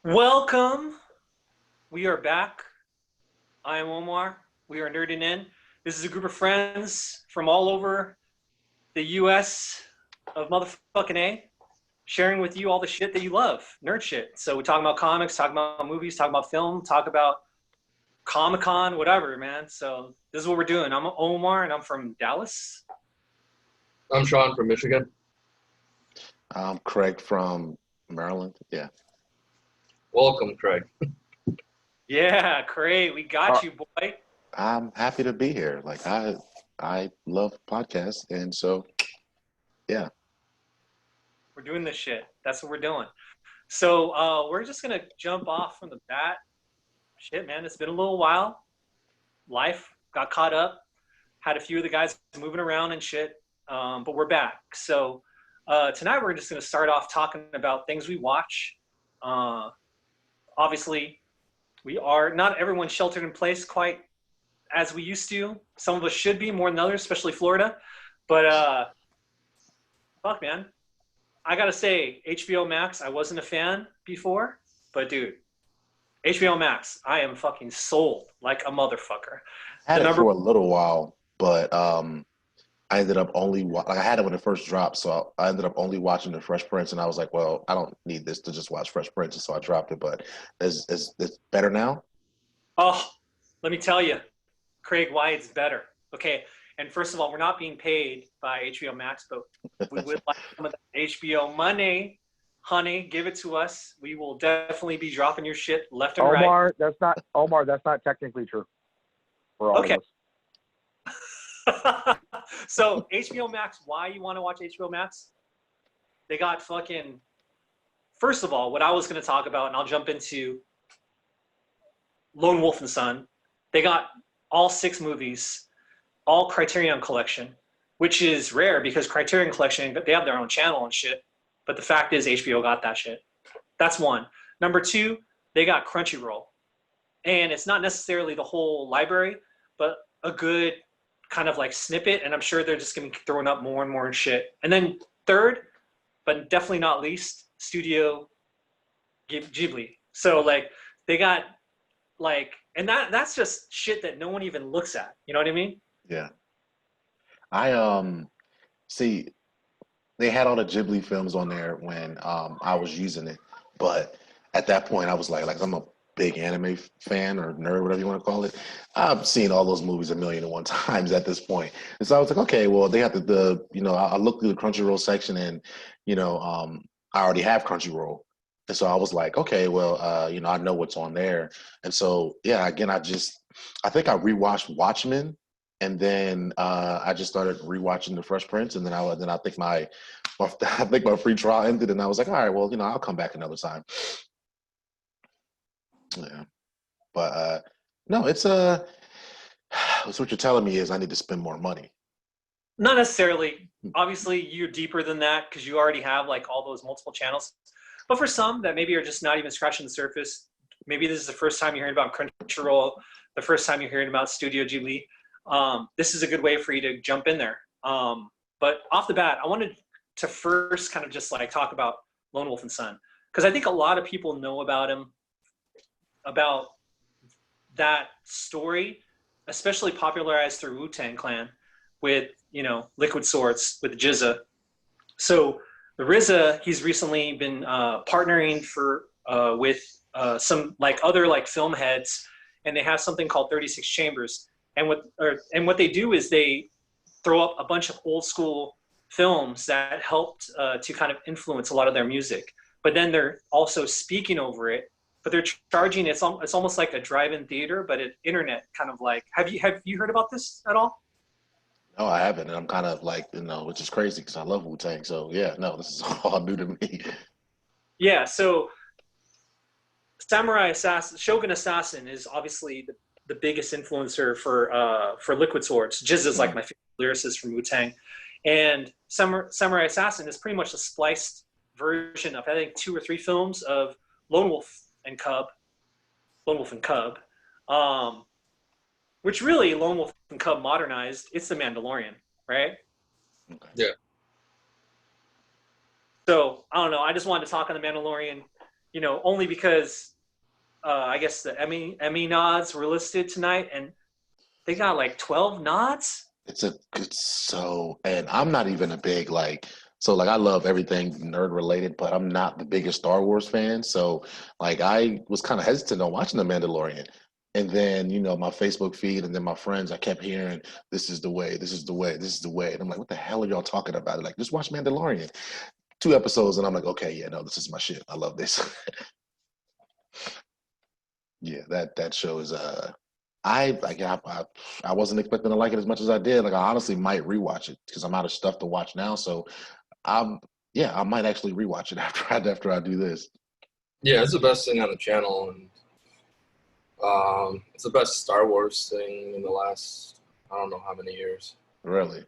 Welcome. We are back. I am Omar. We are NerdinIn. This is a group of friends from all over the U.S. of motherfucking A, sharing with you all the shit that you love, nerd shit. So we talk about comics, talk about movies, talk about film, talk about Comic-Con, whatever, man. So this is what we're doing. I'm Omar, and I'm from Dallas. I'm Sean from Michigan. I'm Craig from Maryland. Yeah. Welcome, Craig. Yeah, great. We got you, boy. I'm happy to be here. Like I love podcasts, and so yeah. We're doing this shit. That's what we're doing. So we're just gonna jump off from the bat. Shit, man, it's been a little while. Life got caught up. Had a few of the guys moving around and shit, but we're back. So tonight we're just gonna start off talking about things we watch. Obviously, we are not everyone sheltered in place quite as we used to. Some of us should be more than others, especially Florida. But fuck, man. I gotta say, HBO Max, I wasn't a fan before, but dude, HBO Max, I am fucking sold like a motherfucker. I had it for a little while, but I ended up only like I had it when it first dropped, so I ended up only watching the Fresh Prince, and I was like, well, I don't need this to just watch Fresh Prince, so I dropped it. But it's better now. Oh, let me tell you, Craig, why it's better. Okay, and first of all, we're not being paid by HBO Max, but we would like some of the HBO money. Honey, give it to us. We will definitely be dropping your shit left and Omar, that's not technically true for all of us. So HBO Max, why you want to watch HBO Max? They got fucking, first of all, what I was going to talk about, and I'll jump into Lone Wolf and Son. They got all 6 movies, all Criterion Collection, which is rare because Criterion Collection, they have their own channel and shit. But the fact is HBO got that shit. That's one. Number 2, they got Crunchyroll. And it's not necessarily the whole library, but a good kind of like snippet. And I'm sure they're just going to be throwing up more and more shit. And then third, but definitely not least, Studio Ghibli. So like they got like, and that's just shit that no one even looks at. You know what I mean? Yeah. I see. They had all the Ghibli films on there when I was using it, but at that point I was like I'm a big anime fan or nerd, whatever you want to call it. I've seen all those movies 1,000,001 times at this point, and so I was like, okay, well they have I looked through the Crunchyroll section, and I already have Crunchyroll, and so I was like, okay, well I know what's on there, and so yeah, again I think I rewatched Watchmen. And then I just started rewatching The Fresh Prince, and then I think my free trial ended, and I was like, all right, well, I'll come back another time. Yeah, but no, it's so what you're telling me is I need to spend more money. Not necessarily. Obviously, you're deeper than that because you already have like all those multiple channels. But for some that maybe are just not even scratching the surface, maybe this is the first time you're hearing about Crunchyroll, the first time you're hearing about Studio Ghibli. This is a good way for you to jump in there. But off the bat, I wanted to first kind of just like talk about Lone Wolf and Son, because I think a lot of people know about him, about that story, especially popularized through Wu-Tang Clan with, Liquid Swords with GZA. So the RZA, he's recently been partnering with some like other like film heads, and they have something called 36 Chambers. And what they do is they throw up a bunch of old school films that helped to kind of influence a lot of their music. But then they're also speaking over it. But they're charging. It's almost like a drive-in theater, but an internet kind of like. Have you heard about this at all? No, I haven't, and I'm kind of like which is crazy because I love Wu-Tang. So yeah, no, this is all new to me. Yeah. So Shogun Assassin is obviously the biggest influencer for Liquid Swords. Jiz is like my favorite lyricist from Wu-Tang. And Samurai Assassin is pretty much a spliced version of, I think, 2 or 3 films of Lone Wolf and Cub, which really Lone Wolf and Cub modernized. It's the Mandalorian, right? Yeah. So I don't know. I just wanted to talk on the Mandalorian, only because I guess the Emmy nods were listed tonight, and they got like 12 nods. And I'm not even a big I love everything nerd related, but I'm not the biggest Star Wars fan. So like I was kind of hesitant on watching The Mandalorian. And then, my Facebook feed and then my friends, I kept hearing, this is the way, this is the way, this is the way. And I'm like, what the hell are y'all talking about? Like, just watch Mandalorian. 2 episodes, and I'm like, okay, yeah, no, this is my shit. I love this. Yeah, that show is I wasn't expecting to like it as much as I did. Like I honestly might rewatch it because I'm out of stuff to watch now. So I might actually rewatch it after I do this. Yeah, it's the best thing on the channel, and it's the best Star Wars thing in the last I don't know how many years. Really?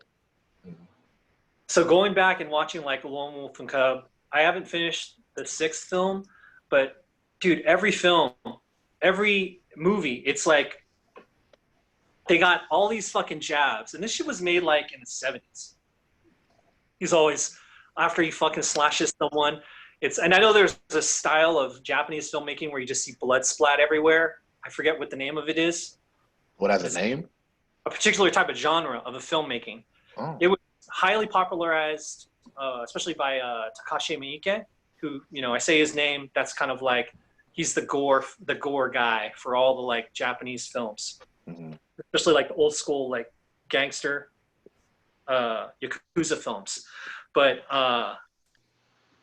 So going back and watching like Lone Wolf and Cub, I haven't finished the 6th film, but dude, every film, every movie, it's like they got all these fucking jabs, and this shit was made like in the 70s. He's always after he fucking slashes someone. And I know there's a style of Japanese filmmaking where you just see blood splat everywhere. I forget what the name of it is. What has a name? A particular type of genre of a filmmaking. Oh. It was highly popularized, especially by Takashi Miike, who, I say his name, that's kind of like he's the gore guy for all the like Japanese films, especially like the old school like gangster Yakuza films. But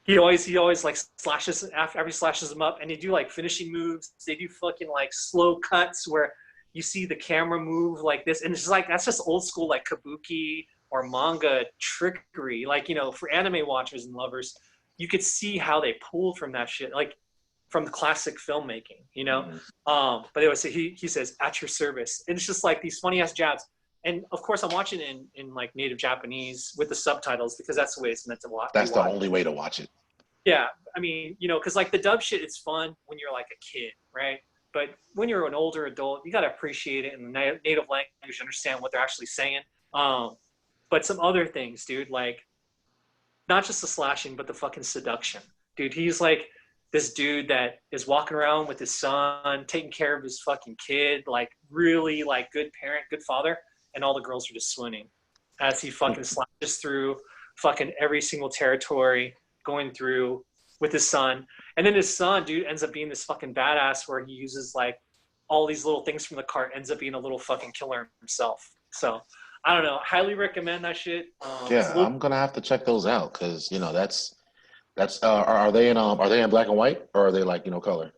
he always like slashes after he slashes them up, and they do like finishing moves. They do fucking like slow cuts where you see the camera move like this, and it's just like that's just old school like kabuki or manga trickery. Like for anime watchers and lovers, you could see how they pulled from that shit, like from the classic filmmaking. But it was he says at your service, and it's just like these funny ass jabs. And of course, I'm watching it in like native Japanese with the subtitles because that's the way it's meant to watch. That's the only way to watch it. Yeah, I mean, because like the dub shit, it's fun when you're like a kid, right? But when you're an older adult, you gotta appreciate it in the native language, understand what they're actually saying. But some other things, dude, like not just the slashing, but the fucking seduction, dude. He's like this dude that is walking around with his son, taking care of his fucking kid, like really like good parent, good father. And all the girls are just swooning as he fucking slashes through fucking every single territory going through with his son. And then his son, dude, ends up being this fucking badass where he uses like all these little things from the cart, ends up being a little fucking killer himself. So I don't know. Highly recommend that shit. I'm gonna have to check those out because that's are they in black and white or are they like color?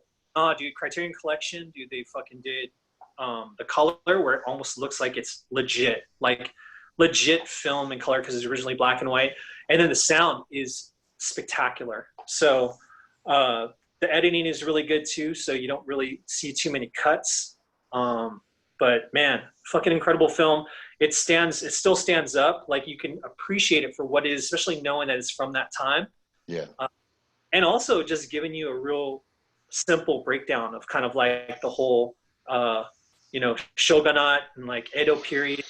Dude, Criterion Collection, dude, they fucking did the color where it almost looks like it's legit film in color because it's originally black and white, and then the sound is spectacular. So the editing is really good too, so you don't really see too many cuts. But man, fucking incredible film. It still stands up. Like you can appreciate it for what it is, especially knowing that it's from that time. Yeah. And also just giving you a real simple breakdown of kind of like the whole shogunate and like Edo period,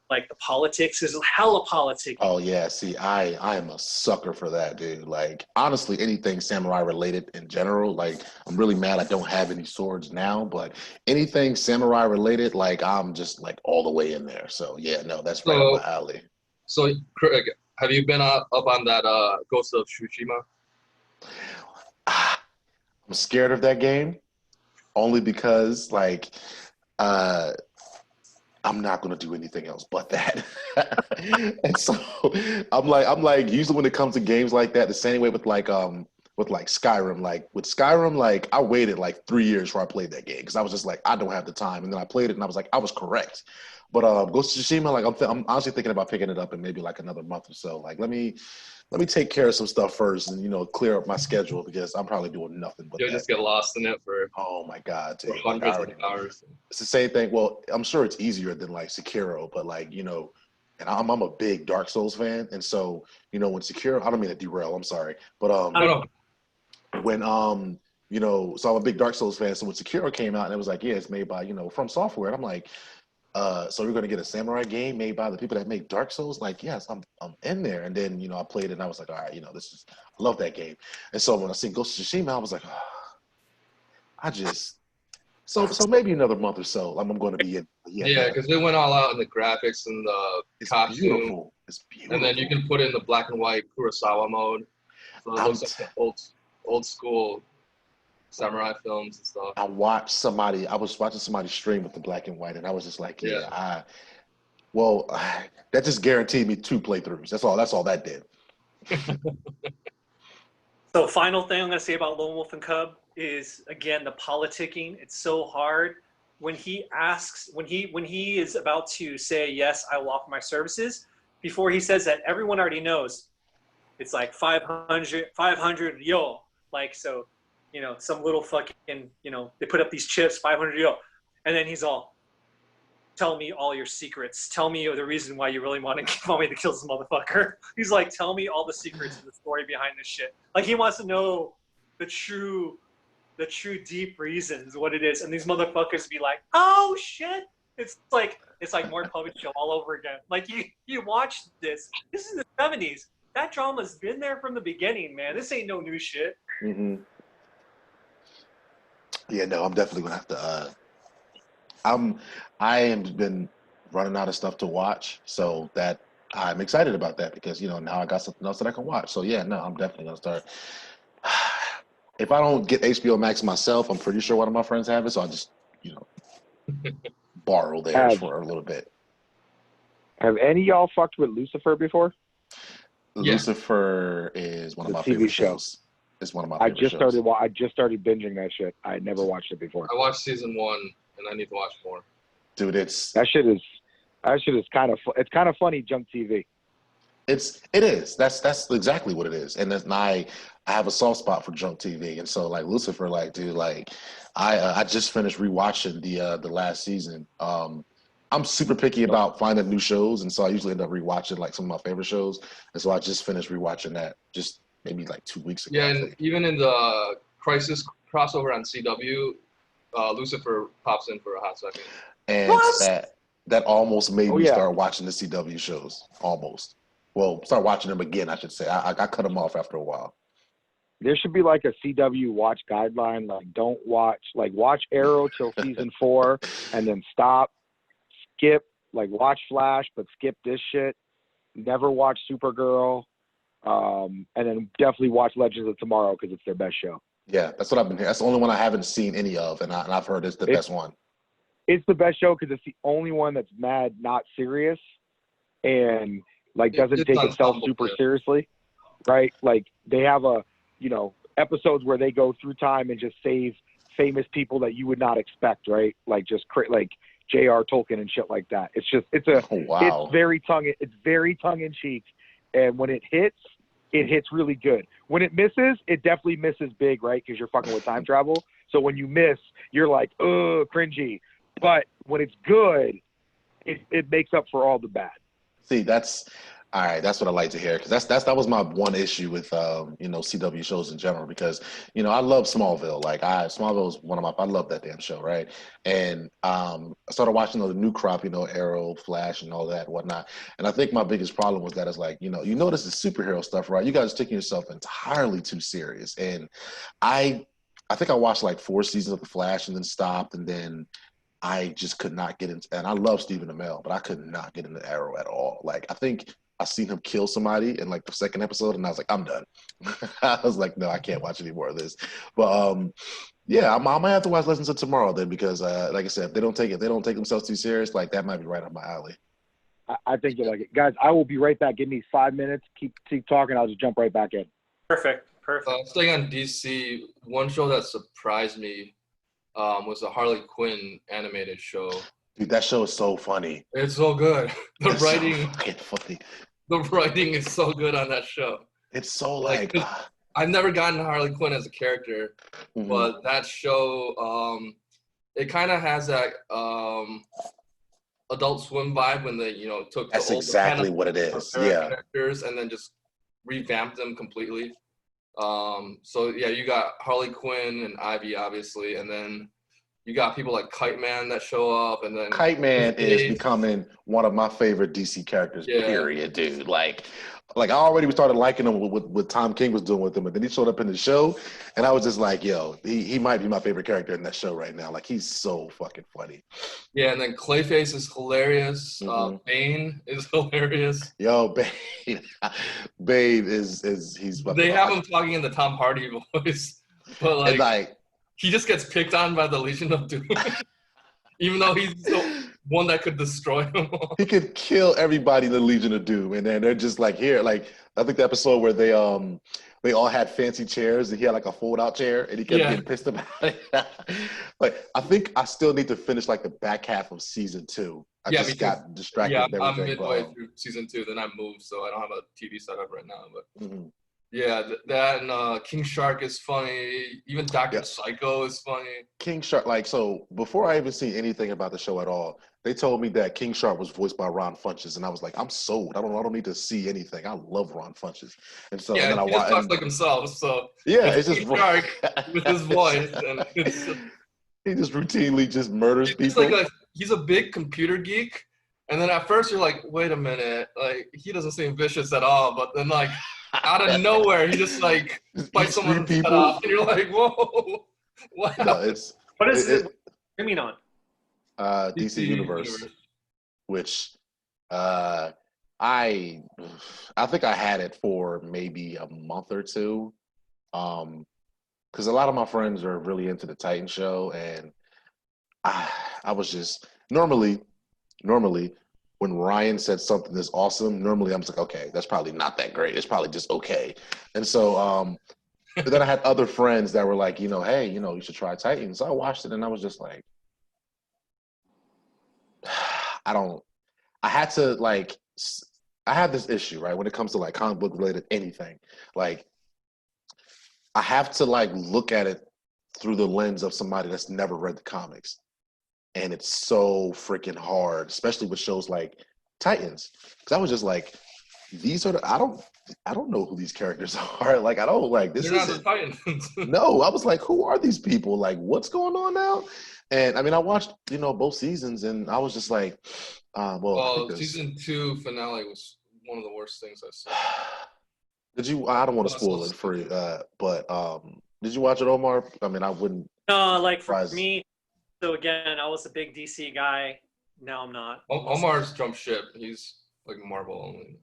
like the politics. There's hella politics. Oh yeah, see, I am a sucker for that, dude. Like honestly, anything samurai related in general. Like I'm really mad I don't have any swords now, but anything samurai related, like I'm just like all the way in there. So yeah, no, that's right up my alley. So Craig, have you been up on that Ghost of Tsushima? I'm scared of that game, only because like I'm not gonna do anything else but that. And so I'm like usually when it comes to games like that, the same way with Skyrim. Like with Skyrim, like I waited like 3 years before I played that game because I was just like I don't have the time, and then I played it and I was like I was correct. But Ghost of Tsushima, like I'm honestly thinking about picking it up in maybe like another month or so. Like let me take care of some stuff first and clear up my schedule because I'm probably doing nothing but You'll just get lost in it for oh my god, dude. for hundreds of hours. It's the same thing. Well, I'm sure it's easier than like Sekiro, but like and I'm a big Dark Souls fan, and so when Sekiro, I don't mean to derail, I'm sorry, but when so I'm a big Dark Souls fan. So when Sekiro came out and it was like, yeah, it's made by From Software, and I'm like, so we're gonna get a samurai game made by the people that make Dark Souls. Like, yes, I'm in there. And then I played it and I was like, all right, I love that game. And so when I seen Ghost of Tsushima, I was like, I just so maybe another month or so. I'm going to be in. Yeah, because they went all out in the graphics and the costume. Beautiful. It's beautiful. And then you can put in the black and white Kurosawa mode, so it looks like the old school samurai films and stuff. I was watching somebody stream with the black and white, and I was just like, that just guaranteed me 2 playthroughs. That's all that did. So final thing I'm going to say about Lone Wolf and Cub is, again, the politicking. It's so hard. When he is about to say, yes, I will offer my services, before he says that, everyone already knows it's like 500 yo. Like, so, some little fucking, they put up these chips, 500 yo. And then he's all, tell me all your secrets. Tell me the reason why you really want me to kill this motherfucker. He's like, tell me all the secrets and the story behind this shit. Like, he wants to know the true deep reasons, what it is. And these motherfuckers be like, oh shit. It's like more puppet show all over again. Like, you watch this is the 70s. That drama's been there from the beginning, man. This ain't no new shit. Mm-hmm. Yeah, no, I'm definitely gonna have to I have been running out of stuff to watch, so that I'm excited about that because now I got something else that I can watch. So yeah, no, I'm definitely gonna start. If I don't get HBO Max myself, I'm pretty sure one of my friends have it, so I'll just borrow theirs for a little bit. Have any of y'all fucked with Lucifer before? Yeah. Lucifer is one of my favorite shows. It's one of my favorite shows. I just started binging that shit. I had never watched it before. I watched season 1, and I need to watch more. Dude, that shit is kind of it's kind of funny junk TV. It is. That's exactly what it is. And I have a soft spot for junk TV. And so like Lucifer, like dude, like I just finished rewatching the last season. I'm super picky about finding new shows, and so I usually end up rewatching like some of my favorite shows. And so I just finished rewatching that just maybe like 2 weeks ago. Yeah, and even in the Crisis crossover on CW, Lucifer pops in for a hot second. And that almost made me start watching the CW shows. Almost. Well, start watching them again, I should say. I cut them off after a while. There should be like a CW watch guideline. Like, don't watch Arrow till season 4, and then stop. Skip, like watch Flash, but skip this shit. Never watch Supergirl, and then definitely watch Legends of Tomorrow because it's their best show. Yeah, that's what I've been hearing. That's the only one I haven't seen any of, and I've heard it's the best one. It's the best show because it's the only one that's mad, not serious, and like doesn't take itself super seriously, right? Like they have episodes where they go through time and just save famous people that you would not expect, right? Like just like J.R. Tolkien and shit like that. It's very tongue in cheek, and when it hits really good. When it misses, it definitely misses big, right? Because you're fucking with time travel. So when you miss, you're like, ugh, cringy. But when it's good, it makes up for all the bad. See, that's all right. That's what I like to hear because that was my one issue with CW shows in general because I love Smallville. Like Smallville is I love that damn show, right? And I started watching the new crop, Arrow, Flash, and all that and whatnot. And I think my biggest problem was that it's like this is superhero stuff, right? You guys are taking yourself entirely too serious. And I think I watched like 4 seasons of the Flash and then stopped, and then I just could not get into. And I love Stephen Amell, but I could not get into Arrow at all. Like I think I seen him kill somebody in like the 2nd episode, and I was like, I'm done. I was like, no, I can't watch any more of this. But yeah, I might have to watch Legends of Tomorrow then because, like I said, if they don't take themselves too serious, like that might be right up my alley. I think you like it, guys. I will be right back. Give me 5 minutes. Keep talking. I'll just jump right back in. Perfect. Staying on DC, one show that surprised me was the Harley Quinn animated show. Dude, that show is so funny. It's so good. The writing, so fucking funny. The writing is so good on that show. It's so I've never gotten Harley Quinn as a character, but that show, it kind of has that Adult Swim vibe when they, took that's exactly what it is. Yeah, characters and then just revamped them completely. So yeah, you got Harley Quinn and Ivy, obviously, and then You got people like Kite Man that show up, and then Kite Man is becoming one of my favorite DC characters. Yeah. Period, dude. Like I already started liking him with what Tom King was doing with him, and then he showed up in the show, and I was just like, yo, he might be my favorite character in that show right now. Like, he's so fucking funny. Yeah, and then Clayface is hilarious. Mhm. Bane is hilarious. Yo, Bane is he's fucking They have awesome. him talking in the Tom Hardy voice, but And like he just gets picked on by the Legion of Doom, even though he's the one that could destroy them all. he could kill everybody in the Legion of Doom, and then they're just like, here, like I think the episode where they all had fancy chairs, and he had like a fold-out chair, and he kept getting pissed about it. Like, I think I still need to finish like the back half of season 2. I just got distracted. Yeah, with I'm everything, midway through season 2. Then I moved, so I don't have a TV set up right now. But mm-hmm. yeah, that and King Shark is funny. Even Dr. Psycho is funny. King Shark, like, so before I even see anything about the show at all, they told me that King Shark was voiced by Ron Funches, and I was like, I'm sold. I don't need to see anything. I love Ron Funches, and so yeah, and then he just talks like himself. So yeah, it's just King Shark with his voice, and he just routinely just murders people. He's a big computer geek, and then at first you're like, wait a minute, like he doesn't seem vicious at all, but then like out of nowhere he just like bites someone's head off, and you're like, whoa, wow. No, what is it? You mean on? DC Universe, which I think I had it for maybe a month or two, because a lot of my friends are really into the Titan show, and I was just normally when Ryan said something is awesome, normally I'm just like, okay, that's probably not that great. It's probably just okay. And so but then I had other friends that were like, hey, you should try Titan. So I watched it, and I was just like, I had to like, I have this issue, right? When it comes to like comic book related anything, like I have to like look at it through the lens of somebody that's never read the comics. And it's so freaking hard, especially with shows like Titans. Cause I was just like, these are I don't know who these characters are. Like, I don't like this. They're not the Titans. No, I was like, who are these people? Like, what's going on now? And I mean, I watched, both seasons, and I was just like, well, season 2 finale was one of the worst things I saw. Did you? I don't want to spoil it for you, but did you watch it, Omar? I mean, I wouldn't. No, like for me. So again, I was a big DC guy. Now I'm not. Omar's jumped ship. He's like Marvel only.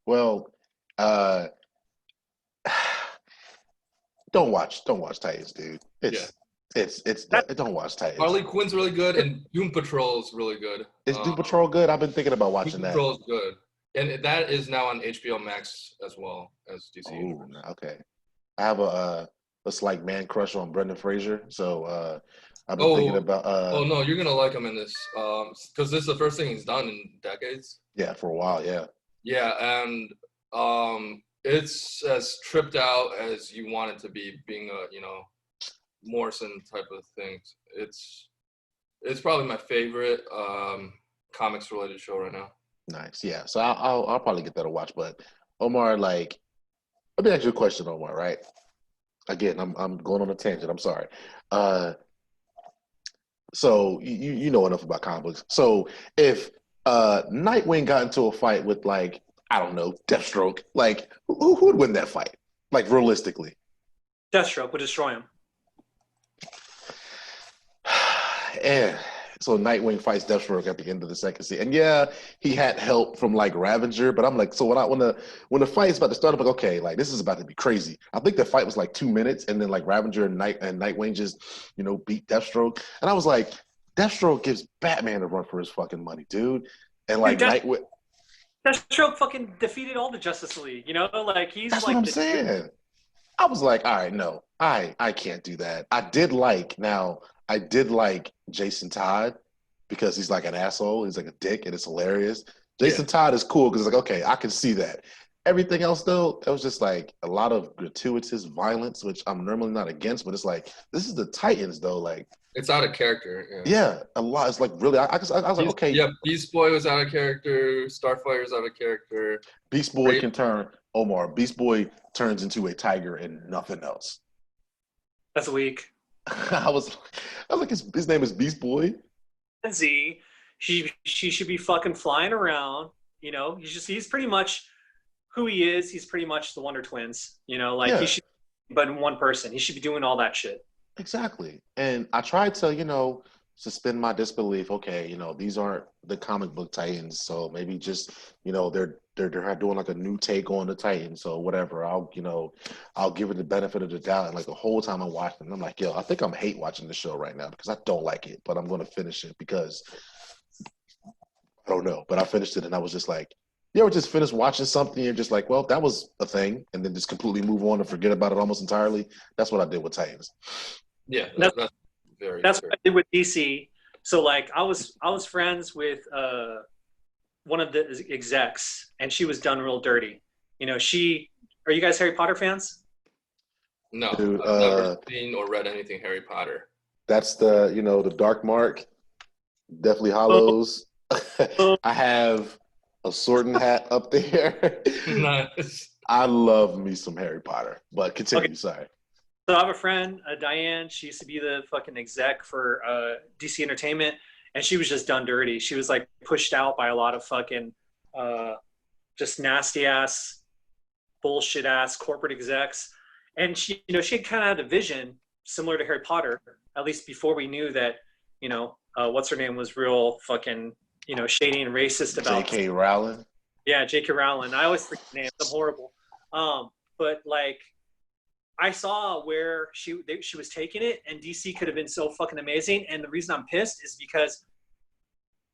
Well, don't watch Titans, dude. Don't watch Titans. Harley Quinn's really good, and Doom Patrol is really good. Is Doom Patrol good? I've been thinking about watching that. Doom Patrol is good, and that is now on HBO Max as well as DC. Oh, okay. I have a slight man crush on Brendan Fraser, so I've been thinking about. Oh no, you're gonna like him in this, because this is the first thing he's done in decades. Yeah, for a while, yeah. Yeah, and it's as tripped out as you want it to be, being a Morrison type of thing. It's probably my favorite comics related show right now. Nice, yeah. So I'll probably get that to watch. But Omar, like, let me ask you a question, Omar. Right? Again, I'm going on a tangent. I'm sorry. So you know enough about comic books. So if Nightwing got into a fight with, like, I don't know, Deathstroke, like who would win that fight? Like, realistically, Deathstroke would destroy him. And so Nightwing fights Deathstroke at the end of the second season. And yeah, he had help from like Ravager, but I'm like, so when the fight is about to start, I'm like, okay, like this is about to be crazy. I think the fight was like 2 minutes, and then like Ravager and Nightwing just, beat Deathstroke. And I was like, Deathstroke gives Batman a run for his fucking money, dude. And like Nightwing, Deathstroke fucking defeated all the Justice League, like he's that's like what I'm saying. I was like, all right, no, I can't do that. I did like Jason Todd because he's like an asshole. He's like a dick, and it's hilarious. Jason Todd is cool because it's like, okay, I can see that. Everything else, though, it was just like a lot of gratuitous violence, which I'm normally not against, but it's like, this is the Titans, though. Like, it's out of character. Yeah, a lot. It's like really, I was like, okay. Yeah, Beast Boy was out of character. Starfire's out of character. Beast Boy Beast Boy turns into a tiger and nothing else. That's weak. I was like, his name is Beast Boy. Z, she should be fucking flying around. You know, he's pretty much who he is. He's pretty much the Wonder Twins. You know, like he Yeah, should, but in one person, he should be doing all that shit. exactly. And I tried to, suspend my disbelief. Okay, these aren't the comic book Titans, so maybe just, they're doing like a new take on the Titans, so whatever. I'll give it the benefit of the doubt. And like the whole time I'm watching, I'm like, yo, I think I'm hate watching the show right now because I don't like it, but I'm going to finish it because I don't know. But I finished it and I was just like, you ever just finish watching something and just like, well, that was a thing, and then just completely move on and forget about it almost entirely. That's what I did with Titans. Yeah, That's that's what I did with DC. So like I was friends with one of the execs, and she was done real dirty. You know, are you guys Harry Potter fans? no. Dude, I've never seen or read anything Harry Potter. that's the Dark Mark, Deathly Oh, Hollows. oh, I have a sorting hat up there. Nice. I love me some Harry Potter, but okay. continue. Sorry. So I have a friend, Diane. She used to be the fucking exec for DC Entertainment, and she was just done dirty. She was like pushed out by a lot of fucking just nasty ass, bullshit ass corporate execs. And she had kind of had a vision similar to Harry Potter, at least before we knew that, what's her name was real fucking, shady and racist about. J.K. Rowling. Yeah, J.K. Rowling. I always forget names. I'm horrible. But like, I saw where she was taking it, and DC could have been so fucking amazing. And the reason I'm pissed is because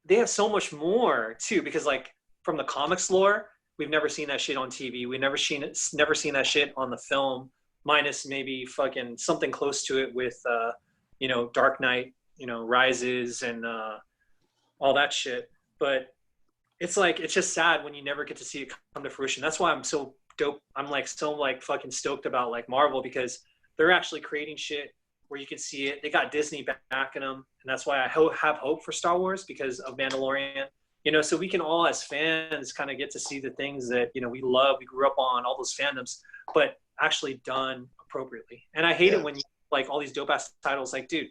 they have so much more too. Because like from the comics lore, we've never seen that shit on TV. We've never seen that shit on the film, minus maybe fucking something close to it with Dark Knight, Rises and all that shit. But it's like it's just sad when you never get to see it come to fruition. That's why I'm so dope. I'm like so like fucking stoked about like Marvel, because they're actually creating shit where you can see it. They got Disney backing them, and that's why I have hope for Star Wars because of Mandalorian. So we can all as fans kind of get to see the things that we love, we grew up on, all those fandoms, but actually done appropriately. And I hate it when you like all these dope ass titles. Like, dude,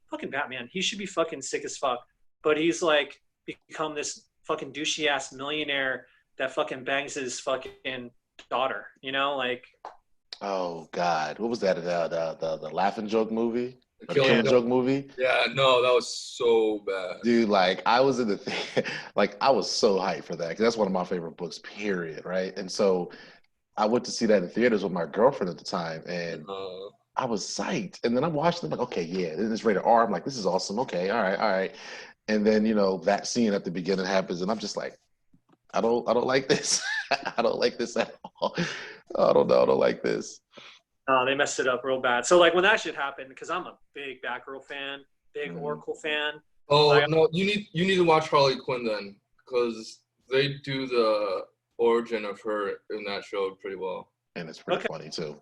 fucking Batman, he should be fucking sick as fuck, but he's like become this fucking douchey ass millionaire that fucking bangs his fucking daughter, like. Oh God, what was that? The Laughing Joke movie, The or the Killing Joke movie? Yeah, no, that was so bad. Dude, like I was in the like I was so hyped for that because that's one of my favorite books. Period. Right, and so I went to see that in theaters with my girlfriend at the time, and I was psyched. And then I'm watching them like, okay, yeah, this is rated R. I'm like, this is awesome. Okay, all right. And then that scene at the beginning happens, and I'm just like, I don't like this. I don't like this at all. I don't know. I don't like this. They messed it up real bad. So like when that shit happened, because I'm a big Batgirl fan, big Oracle fan. Oh like, no, you need to watch Harley Quinn then, because they do the origin of her in that show pretty well. And it's pretty funny too.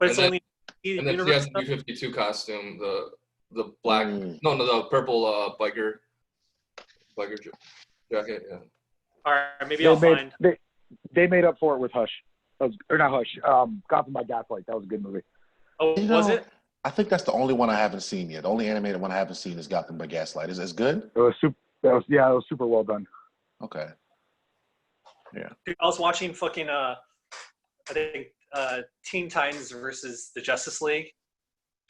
But it's only. And then she has the New-52 costume, the black, the purple biker jacket. Yeah. All right, maybe I'll find. They made up for it with Hush, or not Hush. Gotham by Gaslight. That was a good movie. Oh, was it? I think that's the only one I haven't seen yet. The only animated one I haven't seen is Gotham by Gaslight. Is it good? It was super well done. Okay. Yeah. Dude, I was watching fucking I think Teen Titans versus the Justice League,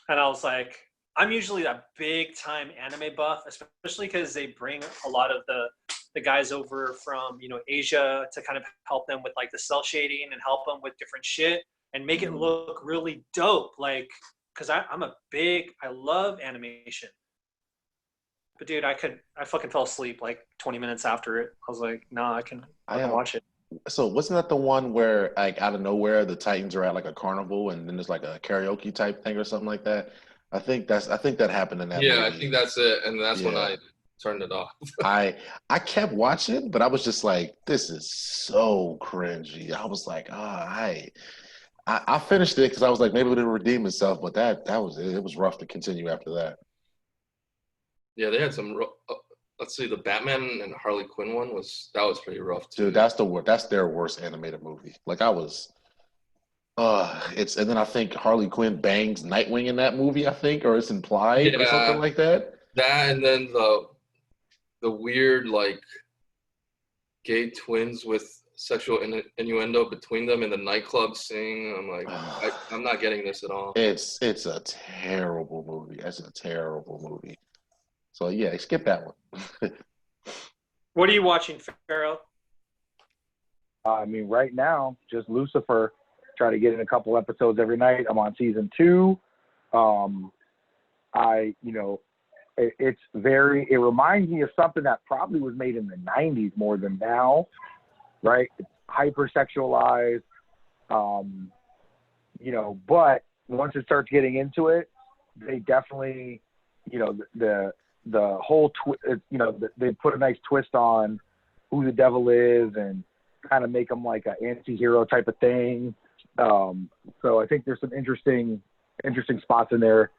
and I was like, I'm usually a big time anime buff, especially because they bring a lot of the guys over from Asia to kind of help them with like the cell shading and help them with different shit and make it look really dope. Like, because I love animation, but dude, I fucking fell asleep like 20 minutes after it. I was like, nah, I can watch it. So wasn't that the one where like out of nowhere the Titans are at like a carnival and then there's like a karaoke type thing or something like that? I think that happened in that movie. Yeah, I think that's it, and that's when I turned it off. I kept watching, but I was just like, this is so cringy. I was like, I finished it because I was like, maybe it'll redeem itself, but that was it. It was rough to continue after that. Yeah, they had some. Let's see, the Batman and Harley Quinn one was pretty rough too. Dude, that's their worst animated movie. Like I was And then I think Harley Quinn bangs Nightwing in that movie, I think, or it's implied or something Yeah, like that. that and then the weird like gay twins with sexual innuendo between them in the nightclub scene. I'm like, I'm not getting this at all. It's a terrible movie. It's a terrible movie. So yeah, skip that one. What are you watching, Pharaoh? I mean, right now, just Lucifer. Try to get in a couple episodes every night. I'm on season 2. It reminds me of something that probably was made in the 90s more than now, right? It's hypersexualized, but once it starts getting into it, they definitely, the whole, they put a nice twist on who the devil is and kind of make him like an anti-hero type of thing. So I think there's some interesting spots in there.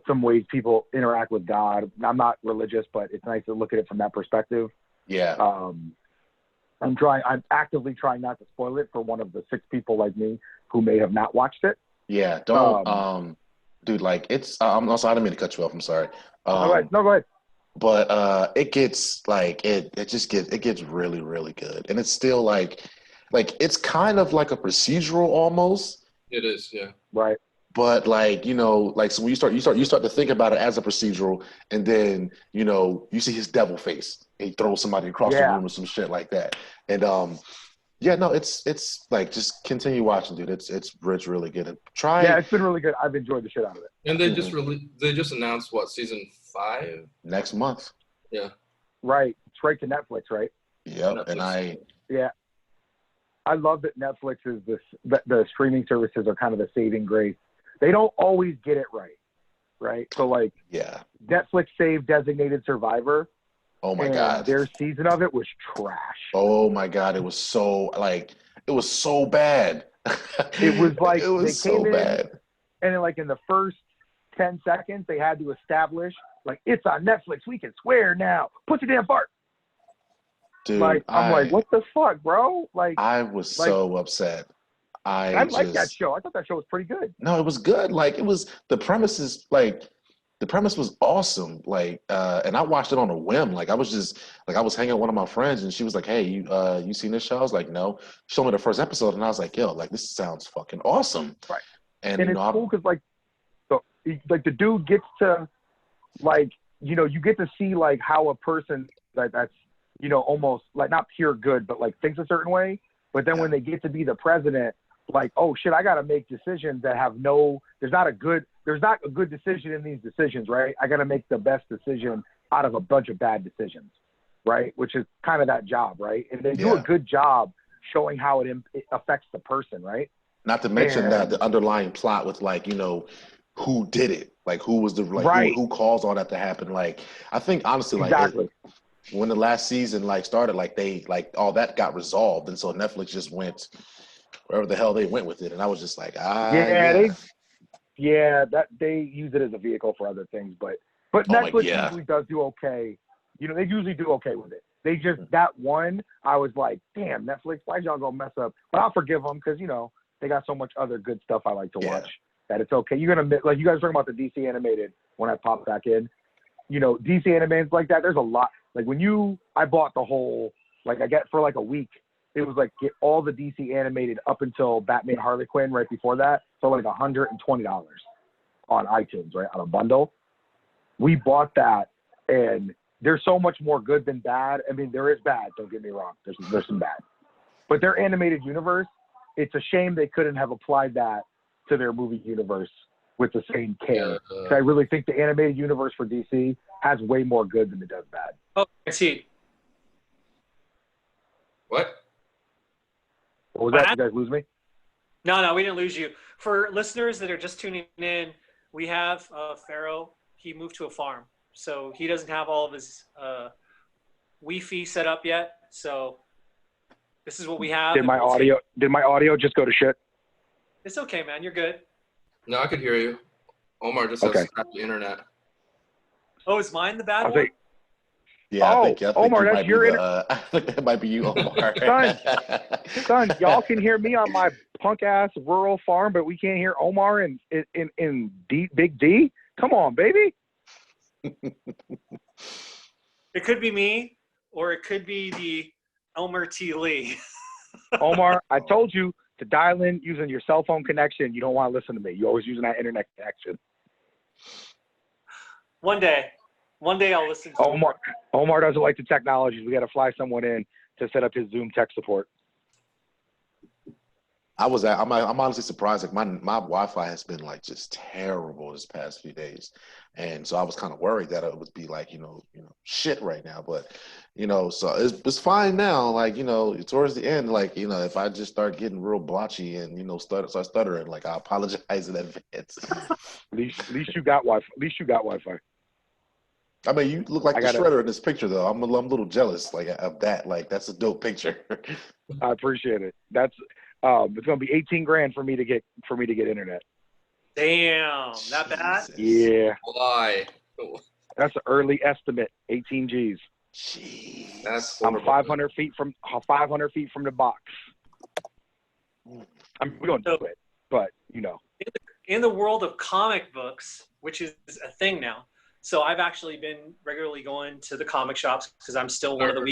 Some ways people interact with God. I'm not religious, but it's nice to look at it from that perspective. Yeah. I'm actively trying not to spoil it for one of the 6 people like me who may have not watched it. Yeah. Don't, dude, like it's, I'm also, I didn't mean to cut you off. I'm sorry. Go ahead. But it gets like, it gets really, really good. And it's still like it's kind of like a procedural almost. It is, yeah. Right. But like, so when you start to think about it as a procedural, and then, you see his devil face. He throws somebody across the room or some shit like that. And it's like, just continue watching, dude. It's really good. And Yeah, it's been really good. I've enjoyed the shit out of it. And they just announced what, season 5? Next month. Yeah. Right. It's right to Netflix, right? Yep. Netflix. And I love that Netflix is the streaming services are kind of the saving grace. They don't always get it right? So like, Netflix saved Designated Survivor. Oh my God. Their season of it was trash. Oh my God. It was so bad. It was like it was so bad. And then like in the first 10 seconds, they had to establish like, it's on Netflix. We can swear now. Put your damn fart. Dude, like, I'm like, what the fuck, bro? Like, I was so upset. I like that show. I thought that show was pretty good. No, it was good. Like, the premise was awesome. Like, and I watched it on a whim. Like, I was hanging out with one of my friends, and she was like, "Hey, you seen this show?" I was like, "No." She showed me the first episode, and I was like, "Yo, like, this sounds fucking awesome." Right. And it's cool because the dude gets to, like, you get to see like how a person that's almost like not pure good, but like thinks a certain way. But then when they get to be the president, like, oh shit, I got to make decisions that have there's not a good decision in these decisions, right? I got to make the best decision out of a bunch of bad decisions, right? Which is kind of that job, right? And they do a good job showing how it affects the person, right? Not to mention that the underlying plot with like, who did it? Like, who was the who caused all that to happen? Like, I think honestly, like when the last season like started, like they all that got resolved, and so Netflix just went wherever the hell they went with it, and I was just like, that they use it as a vehicle for other things, but Netflix usually does do okay. They usually do okay with it. They just that one, I was like, damn, Netflix, why'd y'all go mess up? But I'll forgive them because they got so much other good stuff I like to watch that it's okay. You're gonna like you guys were talking about the DC animated when I popped back in. DC animated like that. There's a lot. Like I bought the whole, like I get for like a week. It was like get all the DC animated up until Batman Harley Quinn right before that. So like $120 on iTunes, right? On a bundle. We bought that, and there's so much more good than bad. I mean, there is bad, don't get me wrong. There's some bad. But their animated universe, it's a shame they couldn't have applied that to their movie universe with the same care. I really think the animated universe for DC has way more good than it does bad. Oh, I see. What? What was that? You guys lose me? No, we didn't lose you. For listeners that are just tuning in, we have Pharaoh. He moved to a farm, so he doesn't have all of his Wi-Fi set up yet. So this is what we have. Did my audio just go to shit? It's okay, man. You're good. No, I could hear you. Omar just has crappy internet. Oh, is mine the bad one? Yeah, I think Omar, you that's might be your I think that might be you, Omar. son. Y'all can hear me on my punk ass rural farm, but we can't hear Omar in Big D. Come on, baby. It could be me, or it could be the Elmer T. Lee. Omar, I told you to dial in using your cell phone connection. You don't want to listen to me. You're always using that internet connection. One day I'll listen to Omar doesn't like the technologies. We got to fly someone in to set up his Zoom tech support. I'm honestly surprised. Like my Wi-Fi has been like just terrible this past few days, and so I was kind of worried that it would be like shit right now. But so it's fine now. Like towards the end, like if I just start getting real blotchy and start stuttering, like I apologize in advance. At least you got Wi-Fi. At least you got Wi-Fi. I mean, you look like the shredder in this picture, though. I'm a little jealous, like of that. Like that's a dope picture. I appreciate it. That's it's gonna be $18,000 for me to get internet. Damn, that bad? Yeah. Why? That's an early estimate. 18 G's. Jeez. That's I'm 500 feet from the box. We don't do it, but In the world of comic books, which is a thing now. So I've actually been regularly going to the comic shops because I'm still one of the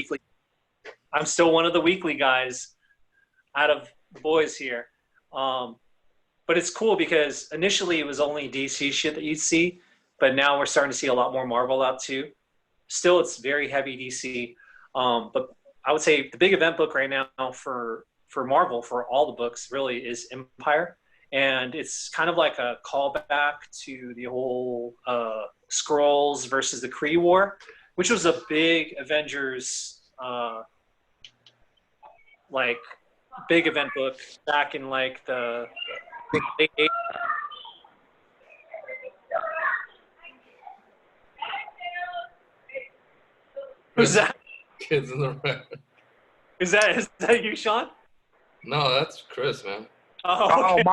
weekly guys out of the boys here. But it's cool because initially it was only DC shit that you'd see, but now we're starting to see a lot more Marvel out too. Still, it's very heavy DC. But I would say the big event book right now for Marvel, for all the books really, is Empyre. And it's kind of like a callback to the whole Skrulls versus the Kree War, which was a big Avengers big event book back in like the late 80s. Who's that? Kids in the room. Is that you, Sean? No, that's Chris, man. Oh, okay.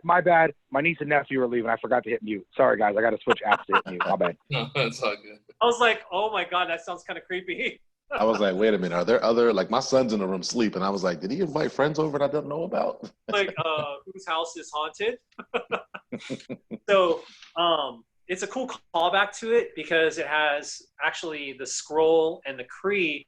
My bad. My niece and nephew are leaving. I forgot to hit mute. Sorry, guys. I got to switch apps to hit mute. My bad. No, that's all good. I was like, oh my God, that sounds kind of creepy. I was like, wait a minute, are there other, like my son's in the room sleeping. I was like, did he invite friends over that I don't know about? Like, whose house is haunted? So it's a cool callback to it because it has actually the Skrull and the Kree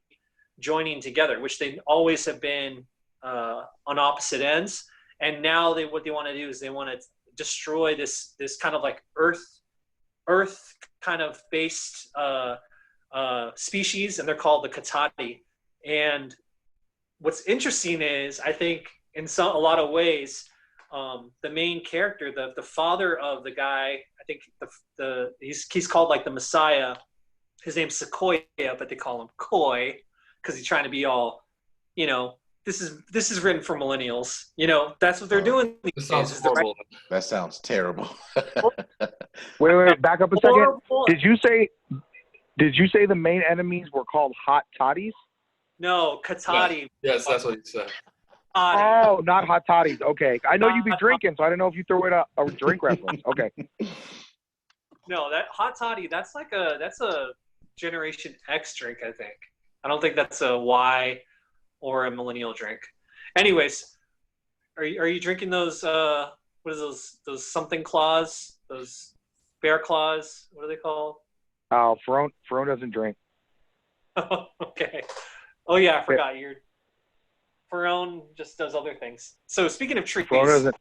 joining together, which they always have been on opposite ends. And now what they want to do is they want to destroy this kind of like Earth kind of based species, and they're called the Katati. And what's interesting is, I think in a lot of ways, the main character, the father of the guy, I think he's called like the Messiah. His name's Sequoia, but they call him Koi because he's trying to be all, this is written for millennials. That's what they're doing. This sounds horrible. That sounds terrible. Wait, back up a second. Did you say the main enemies were called hot toddies? No, Katati. Yes, that's what you said. Oh, not hot toddies. Okay. I know you be drinking, so I don't know if you throw in a drink reference. Okay. No, that hot toddy, that's a Generation X drink, I think. I don't think that's a Y or a millennial drink. Anyways, are you drinking those what is those something claws? Those bear claws? What are they called? Oh, Ferone doesn't drink. Okay. Oh yeah, I forgot. Ferone just does other things. So speaking of trees, Ferone doesn't.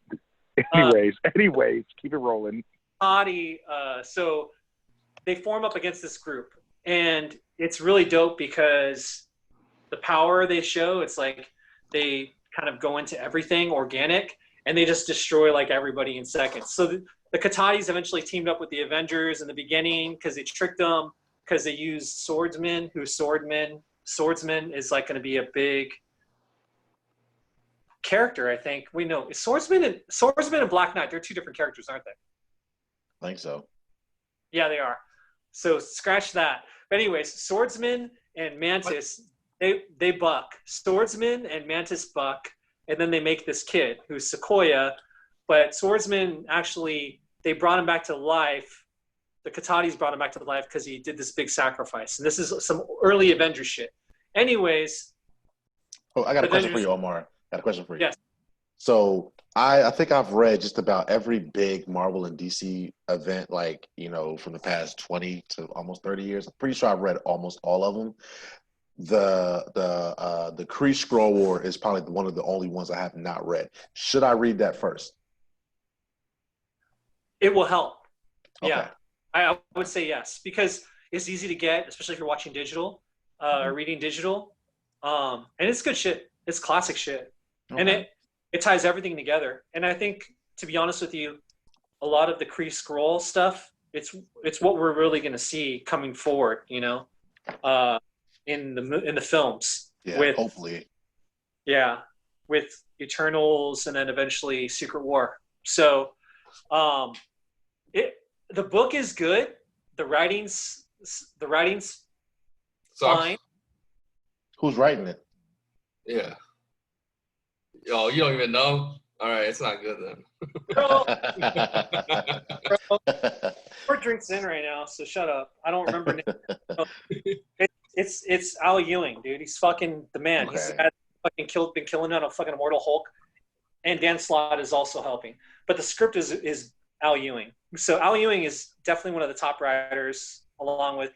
Anyways, keep it rolling. Toddy, so they form up against this group, and it's really dope because the power they show, it's like they kind of go into everything organic, and they just destroy like everybody in seconds. So the Katatis eventually teamed up with the Avengers in the beginning because they tricked them because they used swordsmen. Swordsman is like going to be a big character, I think. We know Swordsman and Black Knight, they're two different characters, aren't they? I think so. Yeah, they are. So scratch that. But anyways, Swordsman and Mantis, they buck. Swordsman and Mantis buck, and then they make this kid who's Sequoia. But Swordsman actually, they brought him back to life the Katatis brought him back to life because he did this big sacrifice. And this is some early Avengers shit. Anyways. Oh, I got a question for you, Omar. Got a question for you. Yes. So I think I've read just about every big Marvel and DC event, like, from the past 20 to almost 30 years. I'm pretty sure I've read almost all of them. The Kree Skrull War is probably one of the only ones I have not read. Should I read that first? It will help. Okay. Yeah, I would say yes, because it's easy to get, especially if you're watching digital, or reading digital. And it's good shit. It's classic shit. Okay. And it ties everything together. And I think, to be honest with you, a lot of the Kree Skrull stuff, it's what we're really going to see coming forward, in the films. Yeah, hopefully. Yeah, with Eternals and then eventually Secret War. So, the book is good. The writing's fine. Who's writing it? Yeah. Oh, you don't even know? All right, it's not good then. Bro, 4 drinks in right now, so shut up. I don't remember names. It's Al Ewing, dude. He's fucking the man. Okay. He's been killing on a fucking Immortal Hulk, and Dan Slott is also helping. But the script is Al Ewing. So Al Ewing is definitely one of the top writers, along with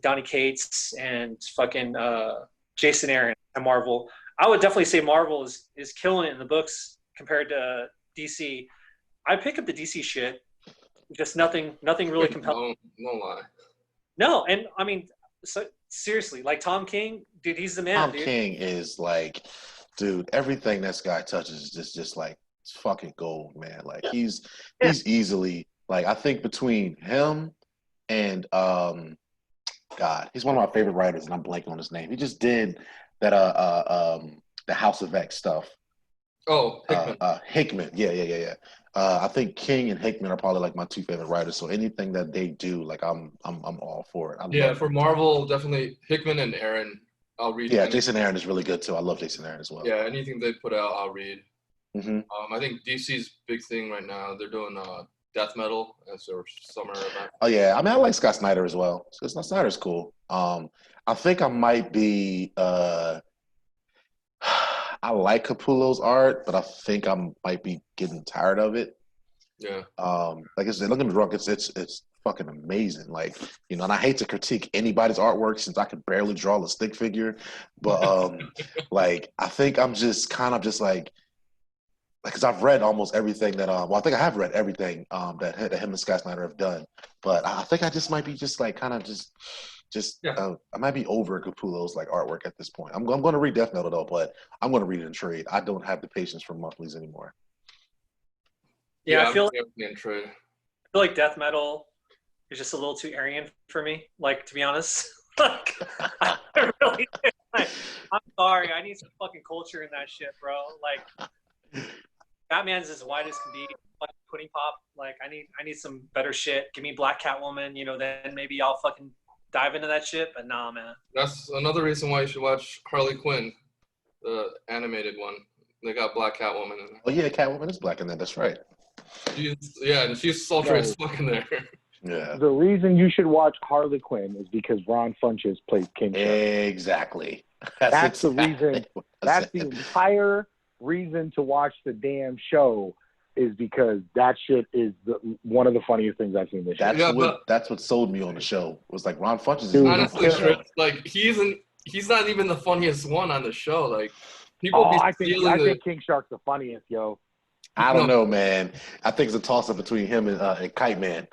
Donny Cates and fucking Jason Aaron at Marvel. I would definitely say Marvel is killing it in the books compared to DC. I pick up the DC shit, just nothing really compelling. No lie. No, and I mean, seriously, like Tom King, dude, he's the man. Tom King is like, dude, everything this guy touches is just like it's fucking gold, man. Like he's easily, like, I think between him and God, he's one of my favorite writers, and I'm blanking on his name. He just did that the House of X stuff. Oh, Hickman. Hickman. Yeah. I think King and Hickman are probably like my 2 favorite writers. So anything that they do, like I'm all for it. For Marvel, definitely Hickman and Aaron. I'll read. Yeah, Jason Aaron is really good too. I love Jason Aaron as well. Yeah, anything they put out, I'll read. Mm-hmm. I think DC's big thing right now, they're doing death metal as their summer event. Oh yeah, I mean, I like Scott Snyder as well. Scott Snyder's cool. I think I might be. I like Capullo's art, but I think I might be getting tired of it. Yeah. Like I said, don't get me wrong, it's fucking amazing. Like, and I hate to critique anybody's artwork since I can barely draw a stick figure, but like I think I'm just kind of just like because I've read almost everything that I think I have read everything that him and Scott Snyder have done, but I think I just might be just like kind of just I might be over Capullo's like artwork at this point. I'm going to read Death Note though, but I'm going to read it in trade. I don't have the patience for monthlies anymore. Yeah, I feel like death metal is just a little too Aryan for me. Like, to be honest, like I really, I'm sorry. I need some fucking culture in that shit, bro. Like, Batman's as white as can be. Fucking pudding pop. Like, I need some better shit. Give me Black Catwoman. Then maybe I'll fucking dive into that shit. But nah, man. That's another reason why you should watch Harley Quinn, the animated one. They got Black Catwoman in there. Oh yeah, Catwoman is black in there. That's right. And she's sultry as fuck in there. Yeah. The reason you should watch Harley Quinn is because Ron Funches plays King Shark. Exactly. That's the reason. That's the entire reason to watch the damn show is because that shit is one of the funniest things I've seen this show. That's what sold me on the show. It was like Ron Funches is honestly, like he's not even the funniest one on the show. Like people I think King Shark's the funniest, yo. I don't know, man. I think it's a toss-up between him and Kite Man.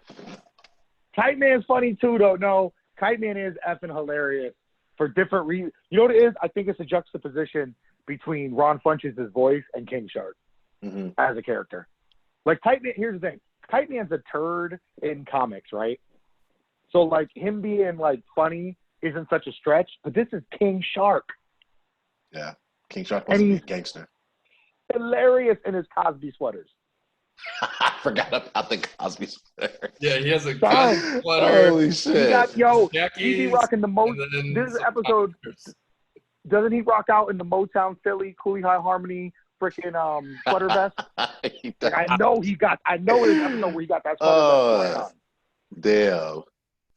Kite Man's funny too, though. No, Kite Man is effing hilarious for different reasons. You know what it is? I think it's a juxtaposition between Ron Funches' voice and King Shark as a character. Like Kite Man, here's the thing. Kite Man's a turd in comics, right? So like him being like funny isn't such a stretch, but this is King Shark. Yeah, King Shark wants to be a gangster. Hilarious in his Cosby sweaters. I forgot about the Cosby sweater. Yeah, he has a Cosby sweater. Holy shit. He rocking the most. This is an episode. Doesn't he rock out in the Motown Philly, Cooley High Harmony, freaking sweater vest? Like, I know there's an episode where he got that sweater vest on. Damn.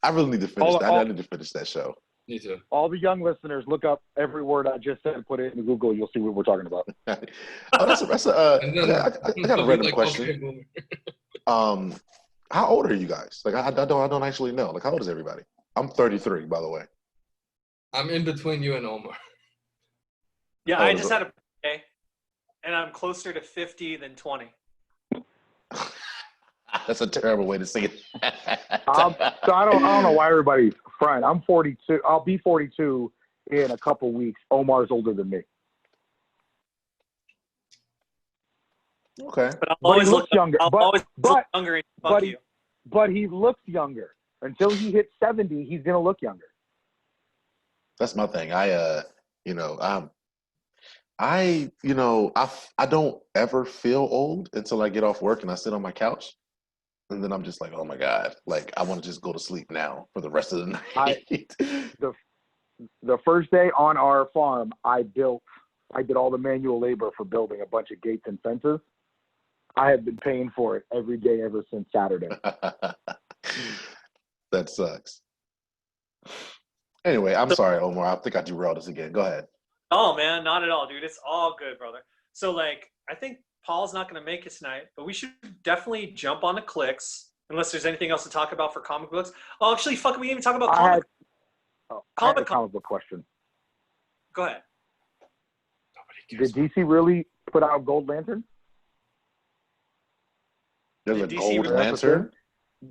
I really need to finish that. I all- need to finish that show. Me too. All the young listeners, look up every word I just said and put it into Google. You'll see what we're talking about. That's And then I got a they'll be random like, question. okay, How old are you guys? Like, I don't actually know. Like, how old is everybody? I'm 33, by the way. I'm in between you and Omar. Yeah, Oh, I is just it? had a birthday, and I'm closer to 50 than 20. That's a terrible way to say it. So I don't know why everybody's frying. I'm 42. I'll be 42 in a couple weeks. Omar's older than me, Okay. But I'll but he always looks look younger. I'll always look But younger and fuck but you. but he looks younger. Until he hits 70, he's gonna look younger. That's my thing. I don't ever feel old until I get off work and I sit on my couch. And then I'm just like, oh my God, like I want to just go to sleep now for the rest of the night. The first day on our farm, I did all the manual labor for building a bunch of gates and fences. I have been paying for it every day ever since Saturday. That sucks. Anyway, I'm sorry, Omar. I think I derailed us again. Go ahead. Oh man, not at all, dude. It's all good, brother. So like, I think Paul's not going to make it tonight, but we should definitely jump on the clicks unless there's anything else to talk about for comic books. Oh, actually, fuck, we didn't even talk about I had comic. a comic book question. Go ahead. Did DC really put out Gold Lantern? There's a Did DC gold really- lantern.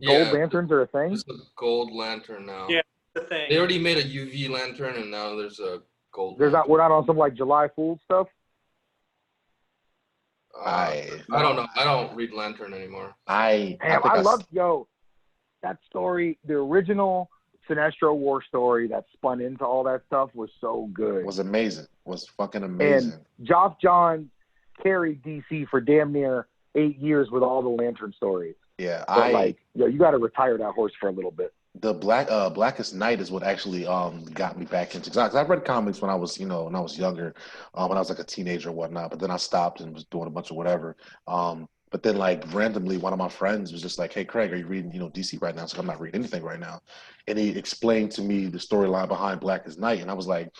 Yeah, Gold lanterns are a thing? there's a gold lantern now. Yeah. The thing. They already made a UV lantern, and now there's a gold. We're lantern. not on some like July Fool stuff. I don't know. I don't read Lantern anymore. I Love that story. The original Sinestro War story that spun into all that stuff was so good. was amazing. Was fucking amazing. And Geoff Johns carried DC for damn near 8 years with all the Lantern stories. Yeah, But you got to retire that horse for a little bit. the Blackest Night is what actually got me back into, because I read comics when I was when I was younger, when I was like a teenager or whatnot, but then I stopped and was doing a bunch of whatever. But then like randomly one of my friends was just like, hey Craig, are you reading DC right now? So I'm not reading anything right now. And he explained to me the storyline behind Blackest Night, and I was like,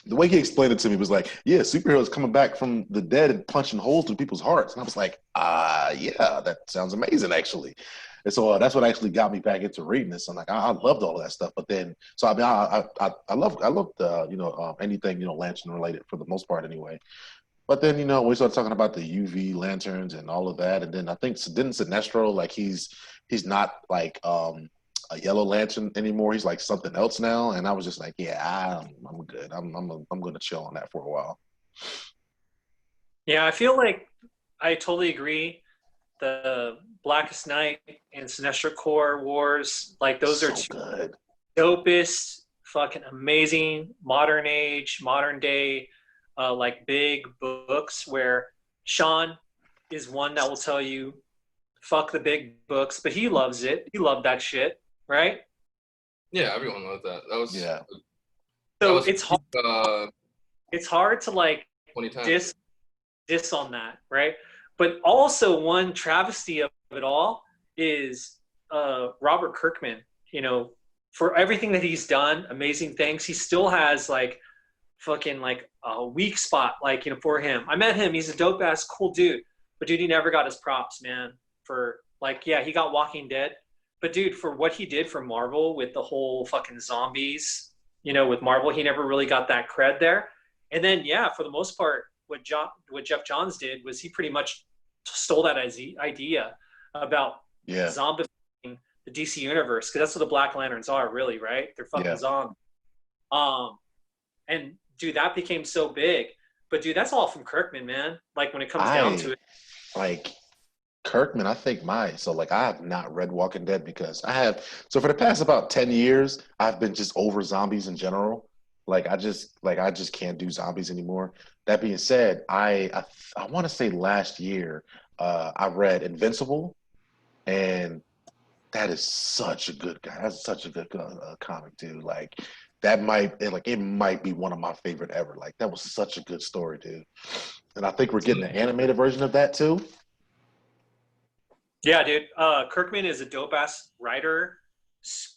the way he explained it to me was like, yeah, superheroes coming back from the dead and punching holes through people's hearts. And I was like, yeah, that sounds amazing, actually. And so that's what actually got me back into reading this. I'm like, I loved all of that stuff. But then, so I mean, I love anything lantern related for the most part, anyway. But then we started talking about the UV lanterns and all of that, and then I think didn't Sinestro, like he's not like a yellow lantern anymore. He's like something else now, and I was just like, yeah, I'm good. I'm going to chill on that for a while. Yeah, I feel like I totally agree. The Blackest Night and Sinestro Corps Wars, like those are two good, dopest, fucking amazing, modern day, like big books where Sean is one that will tell you, fuck the big books, but he loves it. He loved that shit, right? Yeah, everyone loved that. That was So it's hard. It's hard to like 2010. diss on that, right? But also one travesty of it all is Robert Kirkman. For everything that he's done, amazing things, he still has like fucking like a weak spot, like for him. I met him. He's a dope ass cool dude, but dude, he never got his props, man. For like, yeah, he got Walking Dead, but dude, for what he did for Marvel with the whole fucking zombies, with Marvel, he never really got that cred there. And then, yeah, for the most part, what Geoff Johns did was he pretty much stole that idea about zombifying the DC universe, because that's what the Black Lanterns are, really, right? They're fucking zombies. And dude, that became so big. But dude, that's all from Kirkman, man. Like when it comes down to it, like Kirkman, I think I have not read Walking Dead because so for the past about 10 years, I've been just over zombies in general. I just can't do zombies anymore. That being said, I want to say last year, I read Invincible, and that is such a good guy. That's such a good comic too. Like that might it might be one of my favorite ever. Like that was such a good story, dude. And I think we're getting an animated version of that too. Yeah, dude. Kirkman is a dope ass writer.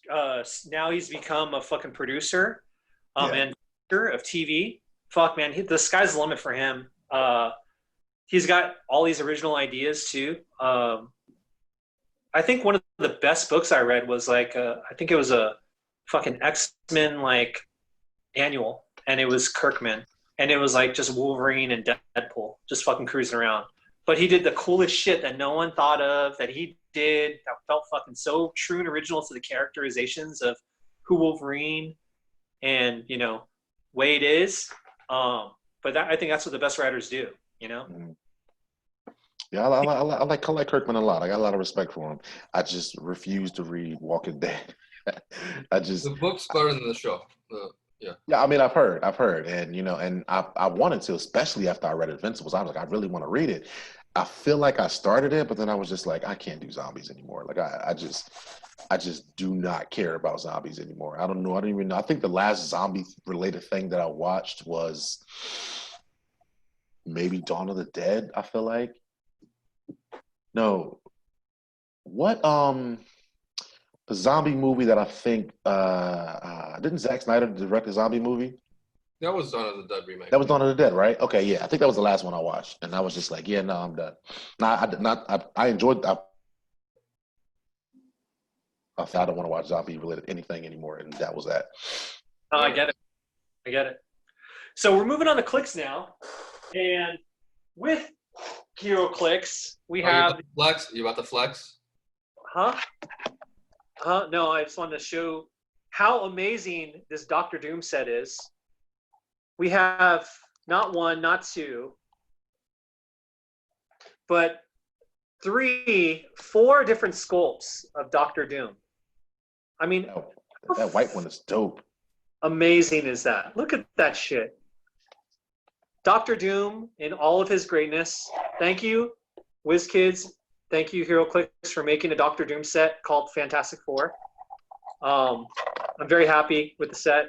Now he's become a fucking producer, and director of TV. Fuck, man, the sky's the limit for him. He's got all these original ideas too. I think one of the best books I read was like I think it was a fucking X-Men like annual, and it was Kirkman, and it was like just Wolverine and Deadpool just fucking cruising around. But he did the coolest shit that no one thought of that he did that felt fucking so true and original to the characterizations of who Wolverine and Wade is. But I think that's what the best writers do. Yeah, I like Kirkman a lot. I got a lot of respect for him. I just refuse to read Walking Dead. The book's better than the show. Yeah. Yeah, I mean, I've heard, and and I wanted to, especially after I read Invincibles. I was like, I really want to read it. I feel like I started it, but then I was just like, I can't do zombies anymore. Like I just do not care about zombies anymore. I don't know. I don't even know. I think the last zombie related thing that I watched was maybe Dawn of the Dead. I feel like. No. What the zombie movie that I think didn't Zack Snyder direct a zombie movie? That was Dawn of the Dead remake. That was Dawn of the Dead, right? Okay, yeah. I think that was the last one I watched, and I was just like, yeah, no, I'm done. I enjoyed. I don't want to watch zombie related anything anymore, and that was that. Oh, I get it. So we're moving on to clicks now, and with Hero Clicks, we have flex. You about to flex? Huh? No, I just wanted to show how amazing this Dr.Doom set is. We have not one, not two, but 4 different sculpts of Dr.Doom. I mean, that white one is dope. Amazing is that? Look at that shit. Dr.Doom in all of his greatness. Thank you, WizKids. Thank you, HeroClix, for making a Dr.Doom set called Fantastic Four. I'm very happy with the set.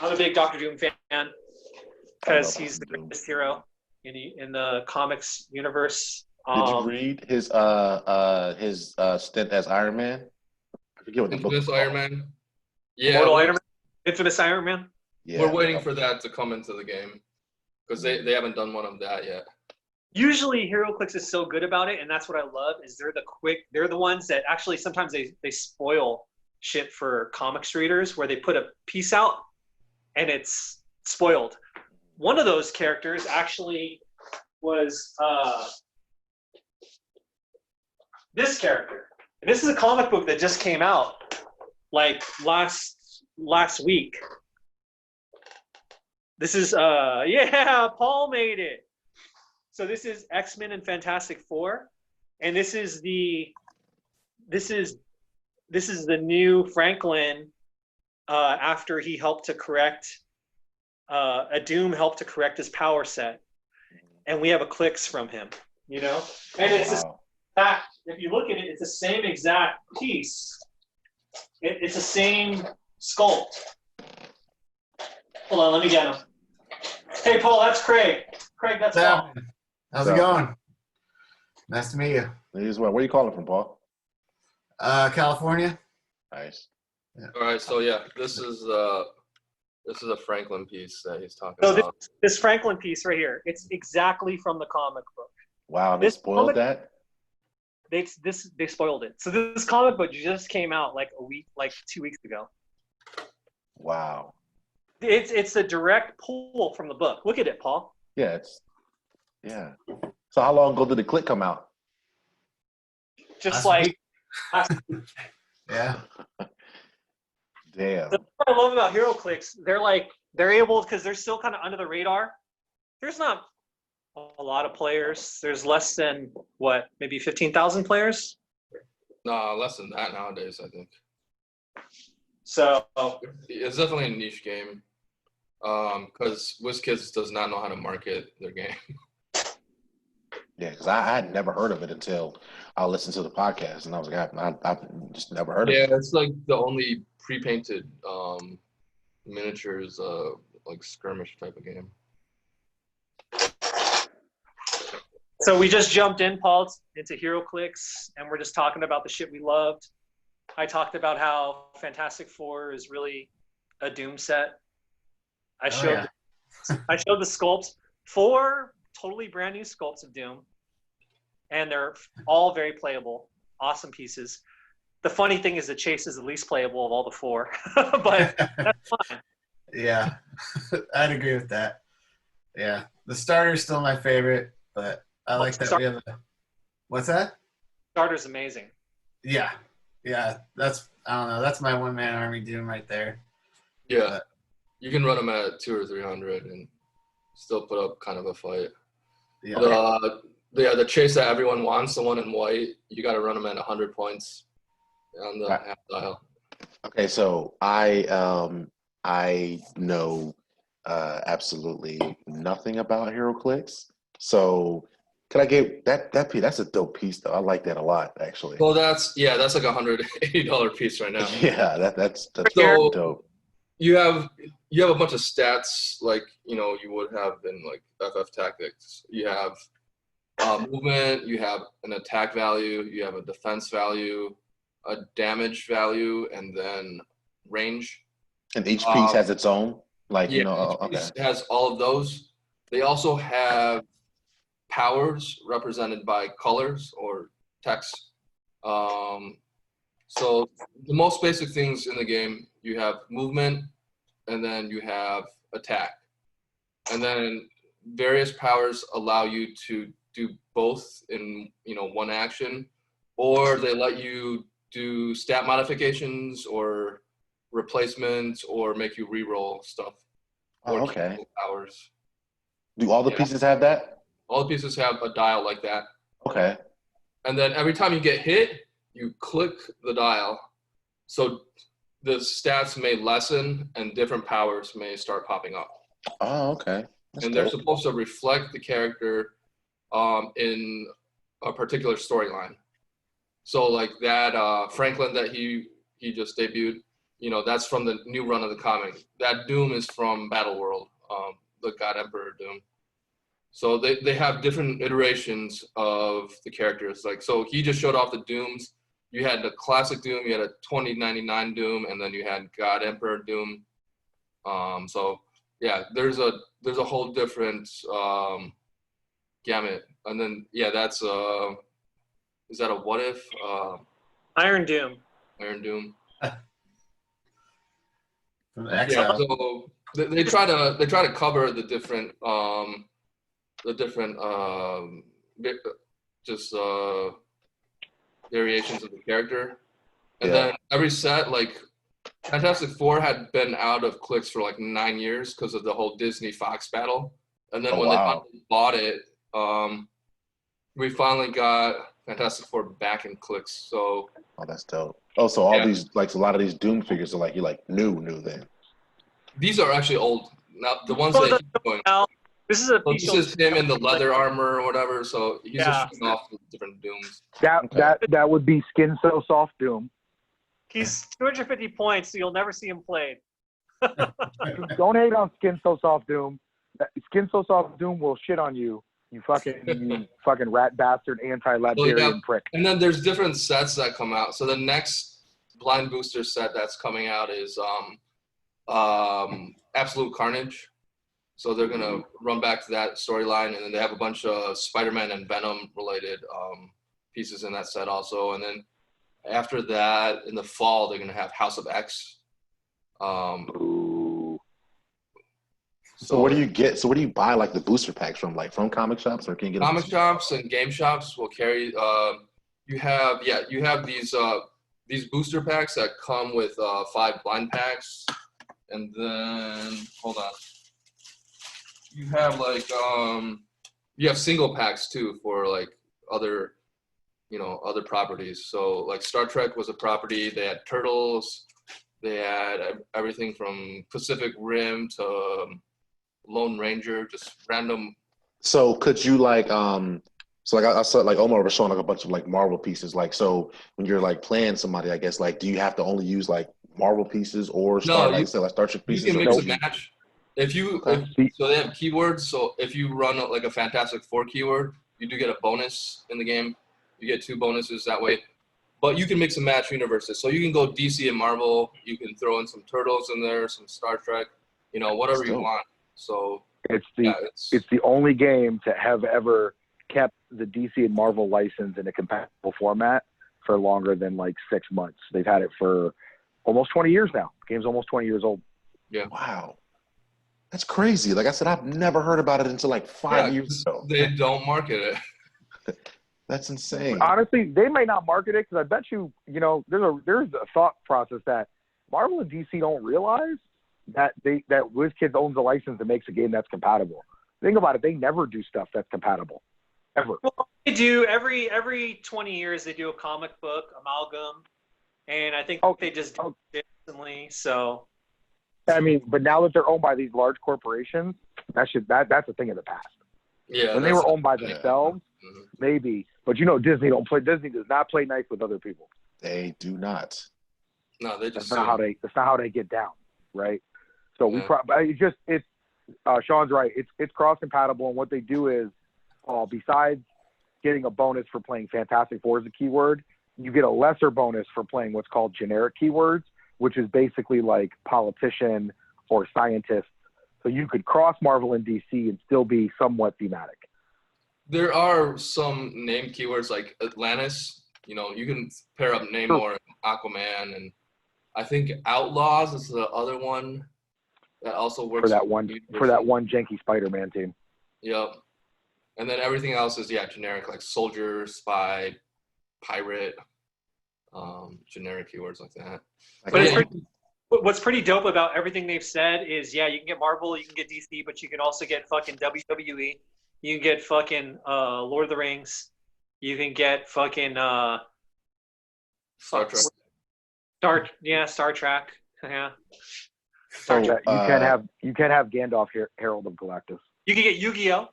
I'm a big Dr.Doom fan because he's the greatest hero in the comics universe. Did you read his stint as Iron Man? I forget what the book is called. Iron Man. Yeah, Iron Man. Infamous Iron Man. Yeah, we're waiting for that to come into the game because they haven't done one of that yet. Usually HeroClix is so good about it, and that's what I love, is they're the ones that actually sometimes they spoil shit for comics readers where they put a piece out and it's spoiled. One of those characters actually was this character. And this is a comic book that just came out like last week. This is Paul made it. So this is X-Men and Fantastic Four, and this is the new Franklin after he helped to correct a Doom helped to correct his power set, and we have a clicks from him, and it's if you look at it, it's the same exact piece. It's the same sculpt. Hold on, let me get him. Hey, Paul, that's Craig. Craig, that's Paul. How's it going? Nice to meet you. Where are you calling from, Paul? California. Nice. Yeah. All right, so yeah, this is a Franklin piece that he's talking about. This Franklin piece right here, it's exactly from the comic book. Wow, they spoiled that? They spoiled it. So this comic book just came out like 2 weeks ago. Wow. It's a direct pull from the book. Look at it, Paul. Yeah, So how long ago did the click come out? Just like last week. Yeah. Damn. What I love about HeroClix, they're able, because they're still kind of under the radar. There's not a lot of players. There's less than maybe 15,000 players. No, less than that nowadays, I think. So it's definitely a niche game, because WizKids does not know how to market their game. Yeah, because I had never heard of it until I listened to the podcast, and I was like, I've just never heard of Yeah, it. it's like the only pre-painted miniatures, like skirmish type of game. So we just jumped in, Paul, into HeroClix, and we're just talking about the shit we loved. I talked about how Fantastic Four is really a Doom set. I showed the sculpts, 4 totally brand new sculpts of Doom, and they're all very playable, awesome pieces. The funny thing is that Chase is the least playable of all the 4, but that's fine. Yeah, I'd agree with that. Yeah, the starter's still my favorite, but I like that we have a... What's that? Starter's amazing. Yeah, that's, I don't know, that's my one-man army Doom right there. Yeah, but you can run them at 200 or 300 and still put up kind of a fight. yeah. The chase that everyone wants, the one in white, you got to run them at 100 points on the half dial. Okay, so I know absolutely nothing about HeroClix. So could I get that piece? That's a dope piece, though. I like that a lot, actually. Well, that's like $180 piece right now. Yeah, that's So dope. you have a bunch of stats like you would have in like FF Tactics. You have movement, you have an attack value, you have a defense value, a damage value, and then range. And each piece has its own, like Each okay. piece has all of those. They also have powers represented by colors or text. So the most basic things in the game, you have movement, and then you have attack. And then various powers allow you to do both in one action, or they let you do stat modifications or replacements or make you reroll stuff. Oh, okay. Powers. Do all the pieces have that? All the pieces have a dial like that. Okay. And then every time you get hit, you click the dial. So the stats may lessen and different powers may start popping up. Oh, okay. That's and they're dope. supposed to reflect the character in a particular storyline. So like that Franklin that he just debuted, that's from the new run of the comic. That Doom is from Battle World, the God Emperor Doom. So they have different iterations of the characters. Like, so he just showed off the Dooms. You had the classic Doom, you had a 2099 Doom, and then you had God Emperor Doom. So yeah, there's a whole different gamut. And then that's is that a what if? Iron Doom. Iron Doom. From the Exile. So they try to cover the different variations of the character, and then every set, like Fantastic Four had been out of clicks for like 9 years because of the whole Disney Fox battle, and then when they finally bought it, we finally got Fantastic Four back in clicks. So that's dope. Oh, so all these, like, a lot of these Doom figures are like new then. These are actually old. Now the ones that keep going. This is this is him in the leather armor or whatever. So he's just showing off the different Dooms. That would be Skin So Soft Doom. He's 250 points, so you'll never see him played. Don't hate on Skin So Soft Doom. Skin So Soft Doom will shit on you. You fucking rat bastard, anti-Liberian prick. And then there's different sets that come out. So the next blind booster set that's coming out is Absolute Carnage. So they're gonna run back to that storyline, and then they have a bunch of Spider-Man and Venom related pieces in that set also. And then after that, in the fall, they're gonna have House of X. So where do you get? So where do you buy like the booster packs from? Like from comic shops, or can you get comic shops and game shops will carry? You have these booster packs that come with 5 blind packs, and then hold on. You have like you have single packs too for like other properties. So like Star Trek was a property. They had Turtles. They had everything from Pacific Rim to Lone Ranger, just random. So could you like So like I saw like Omar was showing like a bunch of like Marvel pieces. Like so when you're like playing somebody, I guess like do you have to only use like Marvel pieces or No, like say like Star Trek you pieces can or mix could and you? match. If you Okay. so they have keywords. So if you run like a Fantastic Four keyword, you do get a bonus in the game. You get 2 bonuses that way. But you can mix and match universes. So you can go DC and Marvel. You can throw in some Turtles in there, some Star Trek, whatever you want. So It's yeah, it's the only game to have ever kept the DC and Marvel license in a compatible format for longer than like 6 months. They've had it for almost 20 years now. The game's almost 20 years old. yeah. Wow. That's crazy. Like I said, I've never heard about it until like 5 years ago. They don't market it. That's insane. Honestly, they may not market it because I bet you, there's a thought process that Marvel and DC don't realize that WizKids owns a license that makes a game that's compatible. Think about it. They never do stuff that's compatible. Ever. Well, they do every 20 years. They do a comic book amalgam, and I think they just did it recently. So, I mean, but now that they're owned by these large corporations, that's a thing of the past. Yeah. When they were owned by themselves, maybe. But Disney does not play nice with other people. They do not. No, they just. That's not how they get down, right? So Sean's right. It's cross compatible, and what they do is, besides getting a bonus for playing Fantastic Four as a keyword, you get a lesser bonus for playing what's called generic keywords, which is basically like politician or scientist. So you could cross Marvel and DC and still be somewhat thematic. There are some name keywords like Atlantis. You can pair up Namor and Aquaman, and I think Outlaws is the other one that also works for that one janky Spider-Man team. Yep. And then everything else is generic, like soldier, spy, pirate, generic keywords like that. But what's pretty dope about everything they've said is, you can get Marvel, you can get DC, but you can also get fucking WWE. You can get fucking Lord of the Rings. You can get fucking Star Trek. Star Trek. Yeah. So you can't have Gandalf here, Herald of Galactus. You can get Yu-Gi-Oh.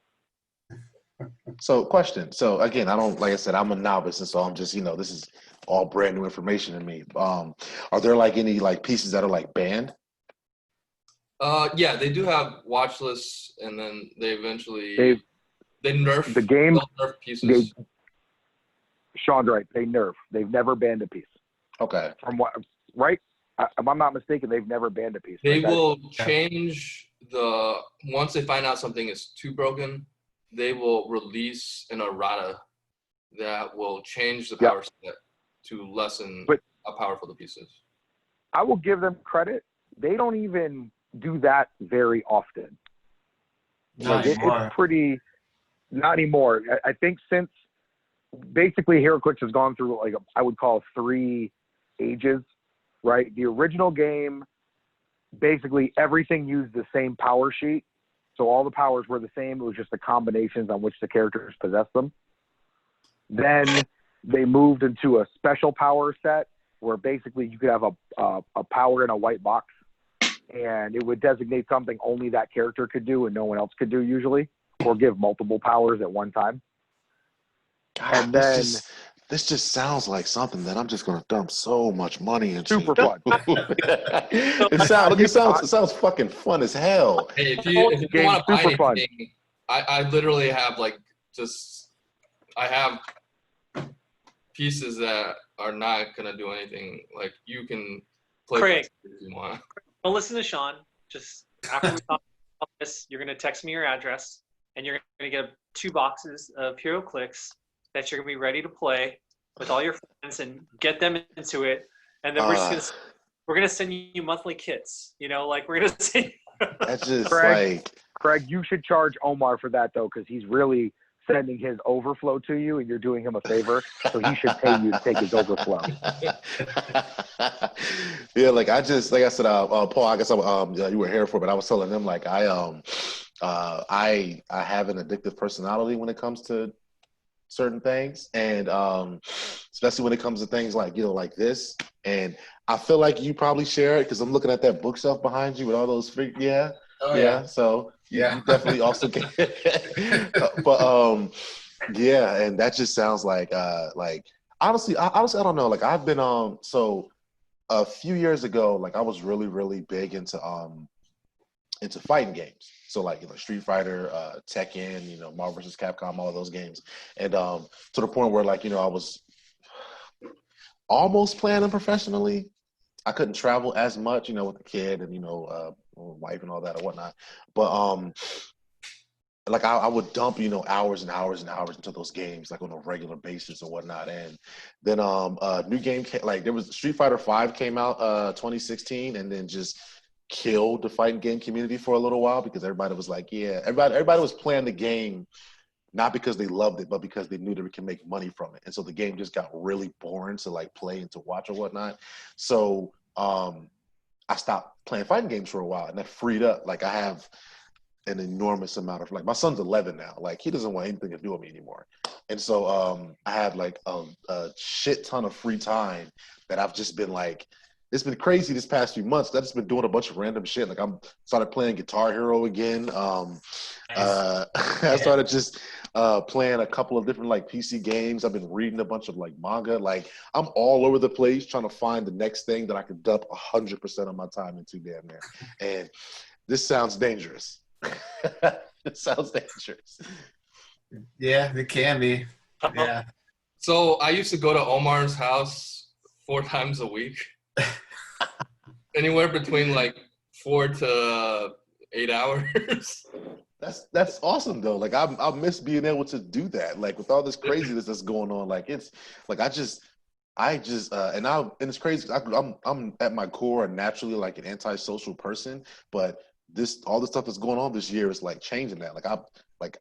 So question. So again, like I said, I'm a novice, and so I'm just, this is all brand new information to me. Are there like any like pieces that are like banned? Yeah, they do have watch lists, and then they eventually they nerf the game. Nerf pieces. Sean's right. They nerf. They've never banned a piece. Okay. From what? Right? If I'm not mistaken, they've never banned a piece. They will change once they find out something is too broken, they will release an errata that will change the power set to lessen how powerful the piece is. I will give them credit. They don't even do that very often. Not it's pretty. Not anymore. I think since basically HeroClix has gone through I would call 3 ages, right? The original game, basically everything used the same power sheet. So all the powers were the same. It was just the combinations on which the characters possessed them. Then they moved into a special power set where basically you could have a power in a white box, and it would designate something only that character could do and no one else could do usually, or give multiple powers at one time. God, and then this just sounds like something that I'm just going to dump so much money into. Super fun. It sounds fucking fun as hell. Hey, if you want to buy anything, fun. I literally have I have pieces that are not gonna do anything. Like you can play Craig, if you want. Don't listen to Sean. Just after we talk about this, you're gonna text me your address, and you're gonna get 2 boxes of HeroClix that you're gonna be ready to play with all your friends and get them into it. And then we're gonna send you monthly kits. We're gonna send. That's just Craig, you should charge Omar for that though, because he's really sending his overflow to you, and you're doing him a favor. So he should pay you to take his overflow. Yeah, like I said, Paul, I guess you were here for, but I was telling them I have an addictive personality when it comes to certain things, and especially when it comes to things like like this. And I feel like you probably share it because I'm looking at that bookshelf behind you with all those figures. Yeah. Oh, yeah. So you definitely also can. But Yeah, and that just sounds like honestly, I don't know. Like I've been so a few years ago, like I was really big into fighting games. So like Street Fighter, Tekken, Marvel vs. Capcom, all of those games, and to the point where like I was almost playing them professionally. I couldn't travel as much, with the kid and wife and all that or whatnot. But like I would dump hours and hours and hours into those games like on a regular basis or whatnot. And then new game like there was Street Fighter 5 came out 2016 and then just killed the fighting game community for a little while because everybody was like, yeah, everybody was playing the game not because they loved it, but because they knew they could make money from it. And so the game just got really boring to like play and to watch or whatnot. So I stopped playing fighting games for a while and that freed up. Like I have an enormous amount of like my son's 11 now. Like he doesn't want anything to do with me anymore. And so I had like a shit ton of free time that I've just been like, it's been crazy this past few months. I've just been doing a bunch of random shit. Like I'm started playing Guitar Hero again. I started just playing a couple of different like PC games. I've been reading a bunch of like manga. Like I'm all over the place trying to find the next thing that I can dump 100% of my time into, damn near. And this sounds dangerous. It sounds dangerous. Yeah, it can be. Yeah. So I used to go to Omar's house 4 times a week. Anywhere between like 4 to 8 hours. That's awesome though. Like I miss being able to do that. Like with all this craziness that's going on. Like it's like I just and it's crazy. I'm at my core naturally like an antisocial person, but all the stuff that's going on this year is like changing that.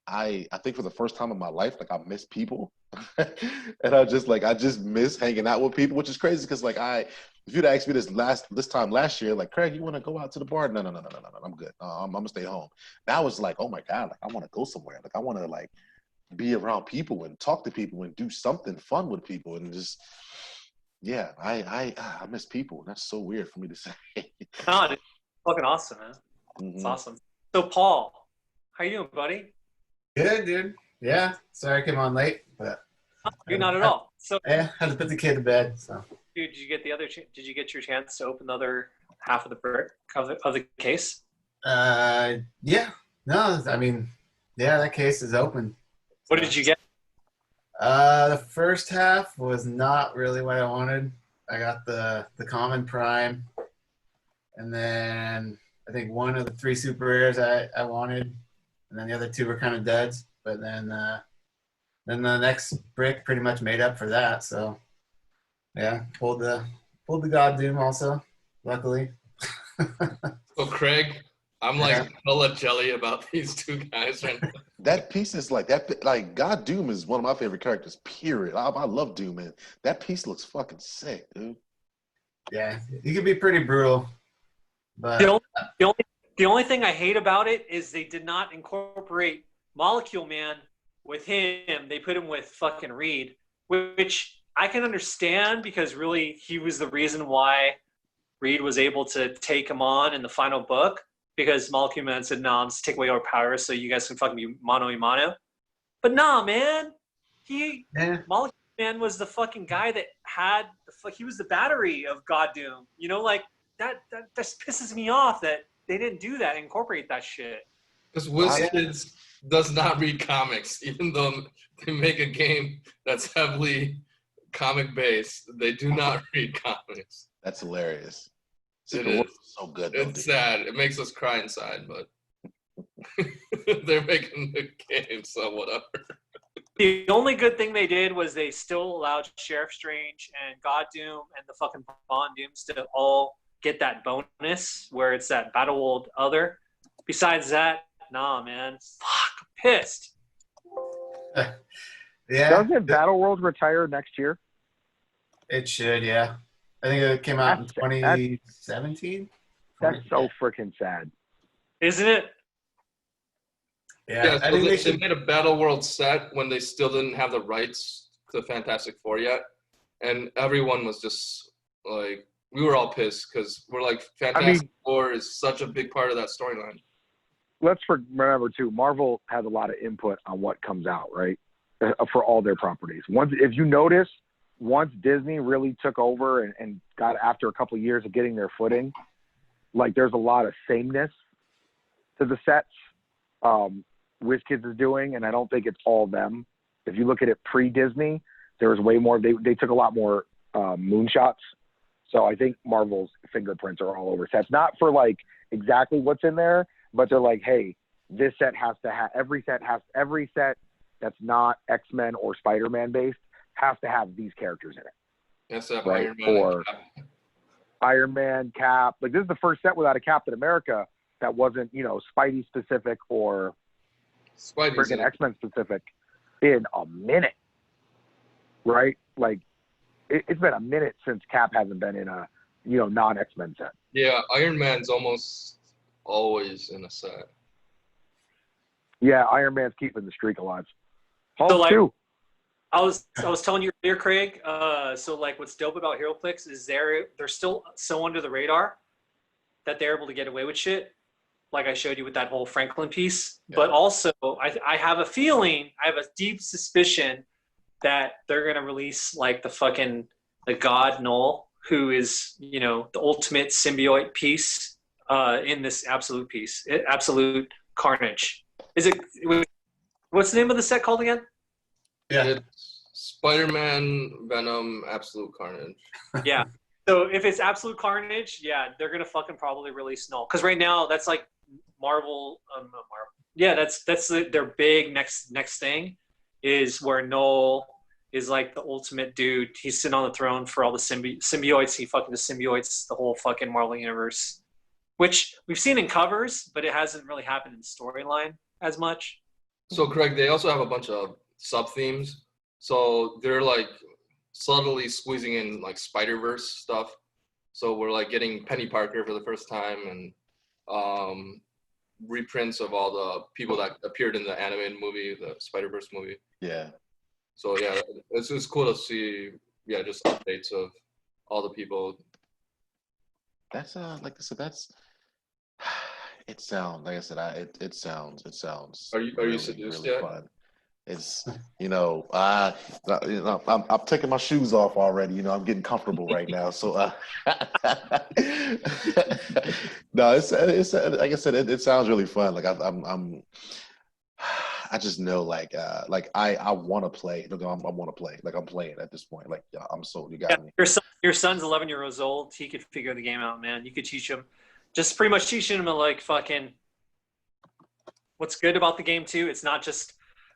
I think for the first time in my life, like I miss people, and I just miss hanging out with people, which is crazy because like if you'd asked me this time last year, like Craig, you want to go out to the bar? No, I'm good. I'm gonna stay home. Now it's like, oh my god, like I want to go somewhere. Like I want to like be around people and talk to people and do something fun with people and just yeah, I miss people. That's so weird for me to say. No, it's fucking awesome, man. It's awesome. So Paul, how you doing, buddy? Good, dude. Yeah. Sorry I came on late, but You're not at all. So yeah, had to put the kid to bed. So dude, did you get your chance to open the other half of the case? Yeah. No, I mean, yeah, that case is open. What did you get? The first half was not really what I wanted. I got the common prime, and then I think one of the 3 super rares I wanted, and then the other 2 were kind of duds. But then the next brick pretty much made up for that. So yeah, pulled the Dr.Doom also, luckily. So Craig, I'm like hella jelly about these 2 guys right now. That piece is like that. Like God Doom is one of my favorite characters. Period. I love Doom, man. That piece looks fucking sick, dude. Yeah, he can be pretty brutal. But The only thing I hate about it is they did not incorporate Molecule Man with him. They put him with fucking Reed, which I can understand because really he was the reason why Reed was able to take him on in the final book because Molecule Man said, "No, I'm just take away our powers so you guys can fucking be mano a mano." But nah, man, Molecule Man was the fucking guy that had he was the battery of God Doom. Like that just pisses me off that they didn't do that, incorporate that shit. Because WizKids does not read comics, even though they make a game that's heavily comic based. They do not read comics. That's hilarious. It is so good. It's sad. It makes us cry inside, but they're making the game, so whatever. The only good thing they did was they still allowed Sheriff Strange and God Doom and the fucking Bond Dooms to all get that bonus where it's that Battle World other. Besides that, nah, man. Fuck, I'm pissed. Yeah. Doesn't Battle World retire next year? It should, yeah. I think it came out in 2017. That's so freaking sad. Isn't it? Yeah, I think they made a Battle World set when they still didn't have the rights to Fantastic Four yet. And everyone was just like, we were all pissed because we're like, Fantastic Four is such a big part of that storyline. Let's remember, too, Marvel has a lot of input on what comes out, right? for all their properties. If you notice, once Disney really took over and got after a couple of years of getting their footing, like there's a lot of sameness to the sets WizKids is doing, and I don't think it's all them. If you look at it pre-Disney, there was way more. They took a lot more moonshots. So I think Marvel's fingerprints are all over sets. Not for like exactly what's in there, but they're like, hey, this set has to have every set that's not X-Men or Spider-Man based has to have these characters in it. Yes, that right? Iron Man. Or Iron Man, Cap. Like this is the first set without a Captain America that wasn't, Spidey specific or freaking X-Men specific in a minute. Right? Like it's been a minute since Cap hasn't been in a, non-X-Men set. Yeah, Iron Man's almost always in a set. Yeah, Iron Man's keeping the streak alive. Hulk So, like, too. I was telling you earlier, Craig. So like, what's dope about HeroClix is they're still so under the radar that they're able to get away with shit. Like I showed you with that whole Franklin piece. Yeah. But also, I have a feeling, I have a deep suspicion that they're gonna release like the God Null, who is the ultimate symbiote piece in this absolute piece, absolute carnage. What's the name of the set called again? Yeah. It's Spider-Man, Venom, Absolute Carnage. Yeah. So if it's Absolute Carnage, yeah, they're gonna fucking probably release Null. Because right now that's like Marvel. Yeah, that's their big next thing is where Null is like the ultimate dude. He's sitting on the throne for all the symbiotes. He fucking the symbiotes the whole fucking Marvel universe, which we've seen in covers, but it hasn't really happened in the storyline as much. So Craig, they also have a bunch of sub themes. So they're like subtly squeezing in like Spider-Verse stuff. So we're like getting Penny Parker for the first time and reprints of all the people that appeared in the animated movie, the Spider-Verse movie. Yeah. So yeah, it's just cool to see, just updates of all the people. That's like I said, it sounds like I said, it sounds. Are you really, seduced really yet? fun. It's I'm taking my shoes off already. I'm getting comfortable right now. So no, it's like I said, it sounds really fun. Like I just know like I want to play. I want to play. Like I'm playing at this point. Like I'm sold. You got me. Your son's 11 years old. He could figure the game out, man. You could teach him. Just pretty much teaching him like fucking. What's good about the game too? It's not just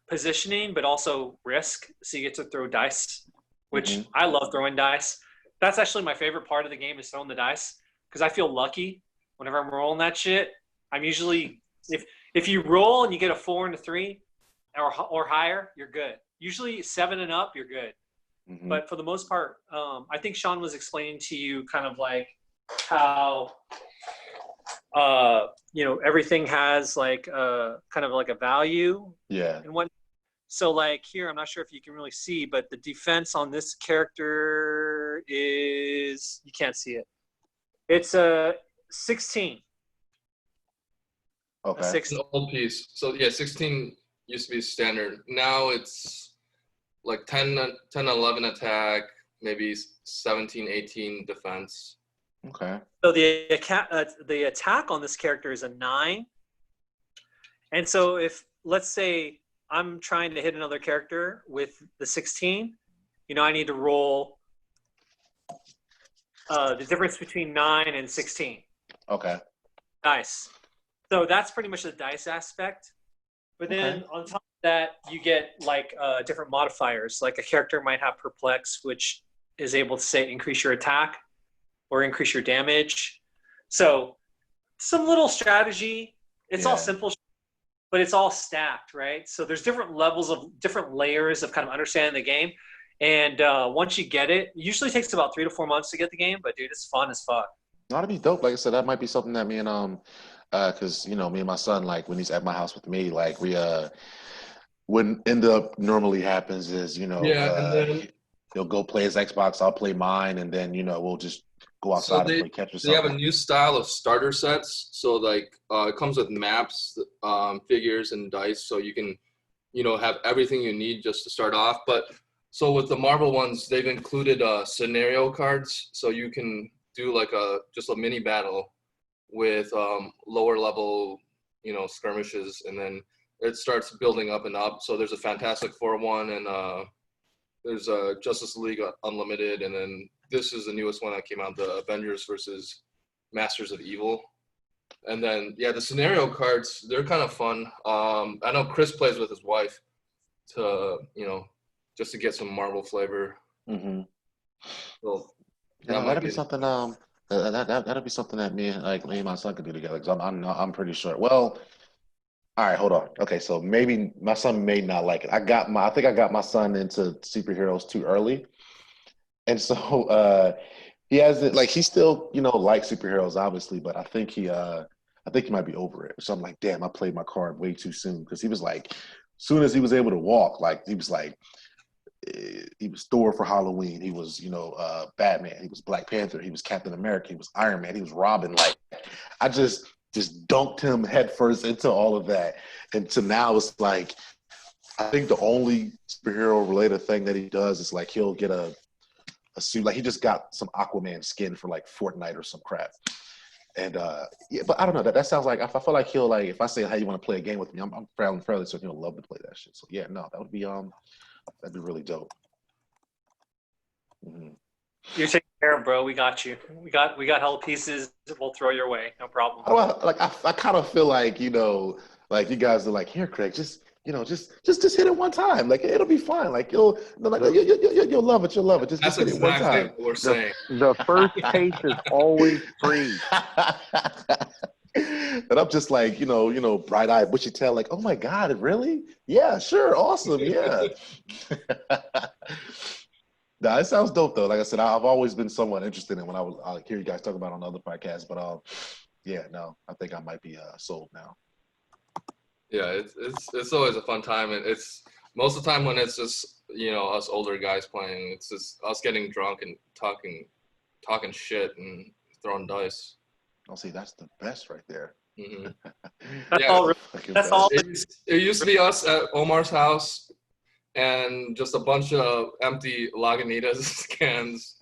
positioning, but also risk. So you get to throw dice, which I love throwing dice. That's actually my favorite part of the game is throwing the dice because I feel lucky whenever I'm rolling that shit. I'm usually if you roll and you get a 4 and a 3 or higher, you're good. Usually 7 and up, you're good. Mm-hmm. But for the most part, I think Sean was explaining to you kind of like how everything has like kind of like a value. Yeah. And so like here, I'm not sure if you can really see, but the defense on this character is, you can't see it. It's a 16. Okay. 16. An old piece. So yeah, 16 used to be standard. Now it's like 10, 11 attack, maybe 17, 18 defense. Okay. So the attack on this character is a 9. And so if, let's say, I'm trying to hit another character with the 16, I need to roll the difference between 9 and 16. Okay. Dice. So that's pretty much the dice aspect. But then on top of that, you get like different modifiers. Like a character might have Perplex, which is able to say increase your attack or increase your damage. So some little strategy. It's all simple, but it's all stacked, right? So there's different layers of kind of understanding the game. And once you get it usually takes about 3 to 4 months to get the game, but dude, it's fun as fuck. That'd be dope. Like I said, that might be something that me and because me and my son, like when he's at my house with me, like we what end up normally happens is and then he'll go play his Xbox, I'll play mine, and then we'll just go outside and play catch or something. They have a new style of starter sets. So like it comes with maps, figures, and dice, so you can have everything you need just to start off. But so with the Marvel ones, they've included scenario cards, so you can do like just a mini battle with lower level, skirmishes, and then it starts building up and up. So there's a Fantastic Four one, and there's a Justice League Unlimited, and then this is the newest one that came out, the Avengers versus Masters of Evil. And then, the scenario cards, they're kind of fun. I know Chris plays with his wife to, just to get some Marvel flavor. Mm-hmm. So that'd be something. That'd be something that me and my son could do together. Because I'm pretty sure. Well, all right, hold on. Okay, so maybe my son may not like it. I think I got my son into superheroes too early, and so he hasn't he still likes superheroes obviously, but I think he might be over it. So I'm like, damn, I played my card way too soon, because he was like, soon as he was able to walk, he was Thor for Halloween. He was Batman. He was Black Panther. He was Captain America. He was Iron Man. He was Robin. I just dunked him headfirst into all of that, and to now it's I think the only superhero related thing that he does is he'll get a suit. He just got some Aquaman skin for Fortnite or some crap. And but I don't know. That sounds I feel like he'll if I say, "Hey, you want to play a game with me?" I'm fairly certain he'll love to play that shit. So no, that would be that'd be really dope. Mm-hmm. You're taking care of, bro. We got you. We got hella pieces. We'll throw your way. No problem. I kind of feel you guys are here, Craig. Just hit it one time. It'll be fine. You'll love it. You'll love it. Just hit it one time. What we're saying. The first taste is always free. And I'm just bright-eyed, bushy tail, oh my God, really? Yeah, sure, awesome, yeah. Nah, it sounds dope though. Like I said, I've always been somewhat interested in when I hear you guys talk about it on other podcasts, but I think I might be sold now. Yeah, it's always a fun time, and it's most of the time when it's just us older guys playing, it's just us getting drunk and talking shit and throwing dice. Oh, see, that's the best right there. Mm-hmm. That's all. It used to be us at Omar's house, and just a bunch of empty Lagunitas cans.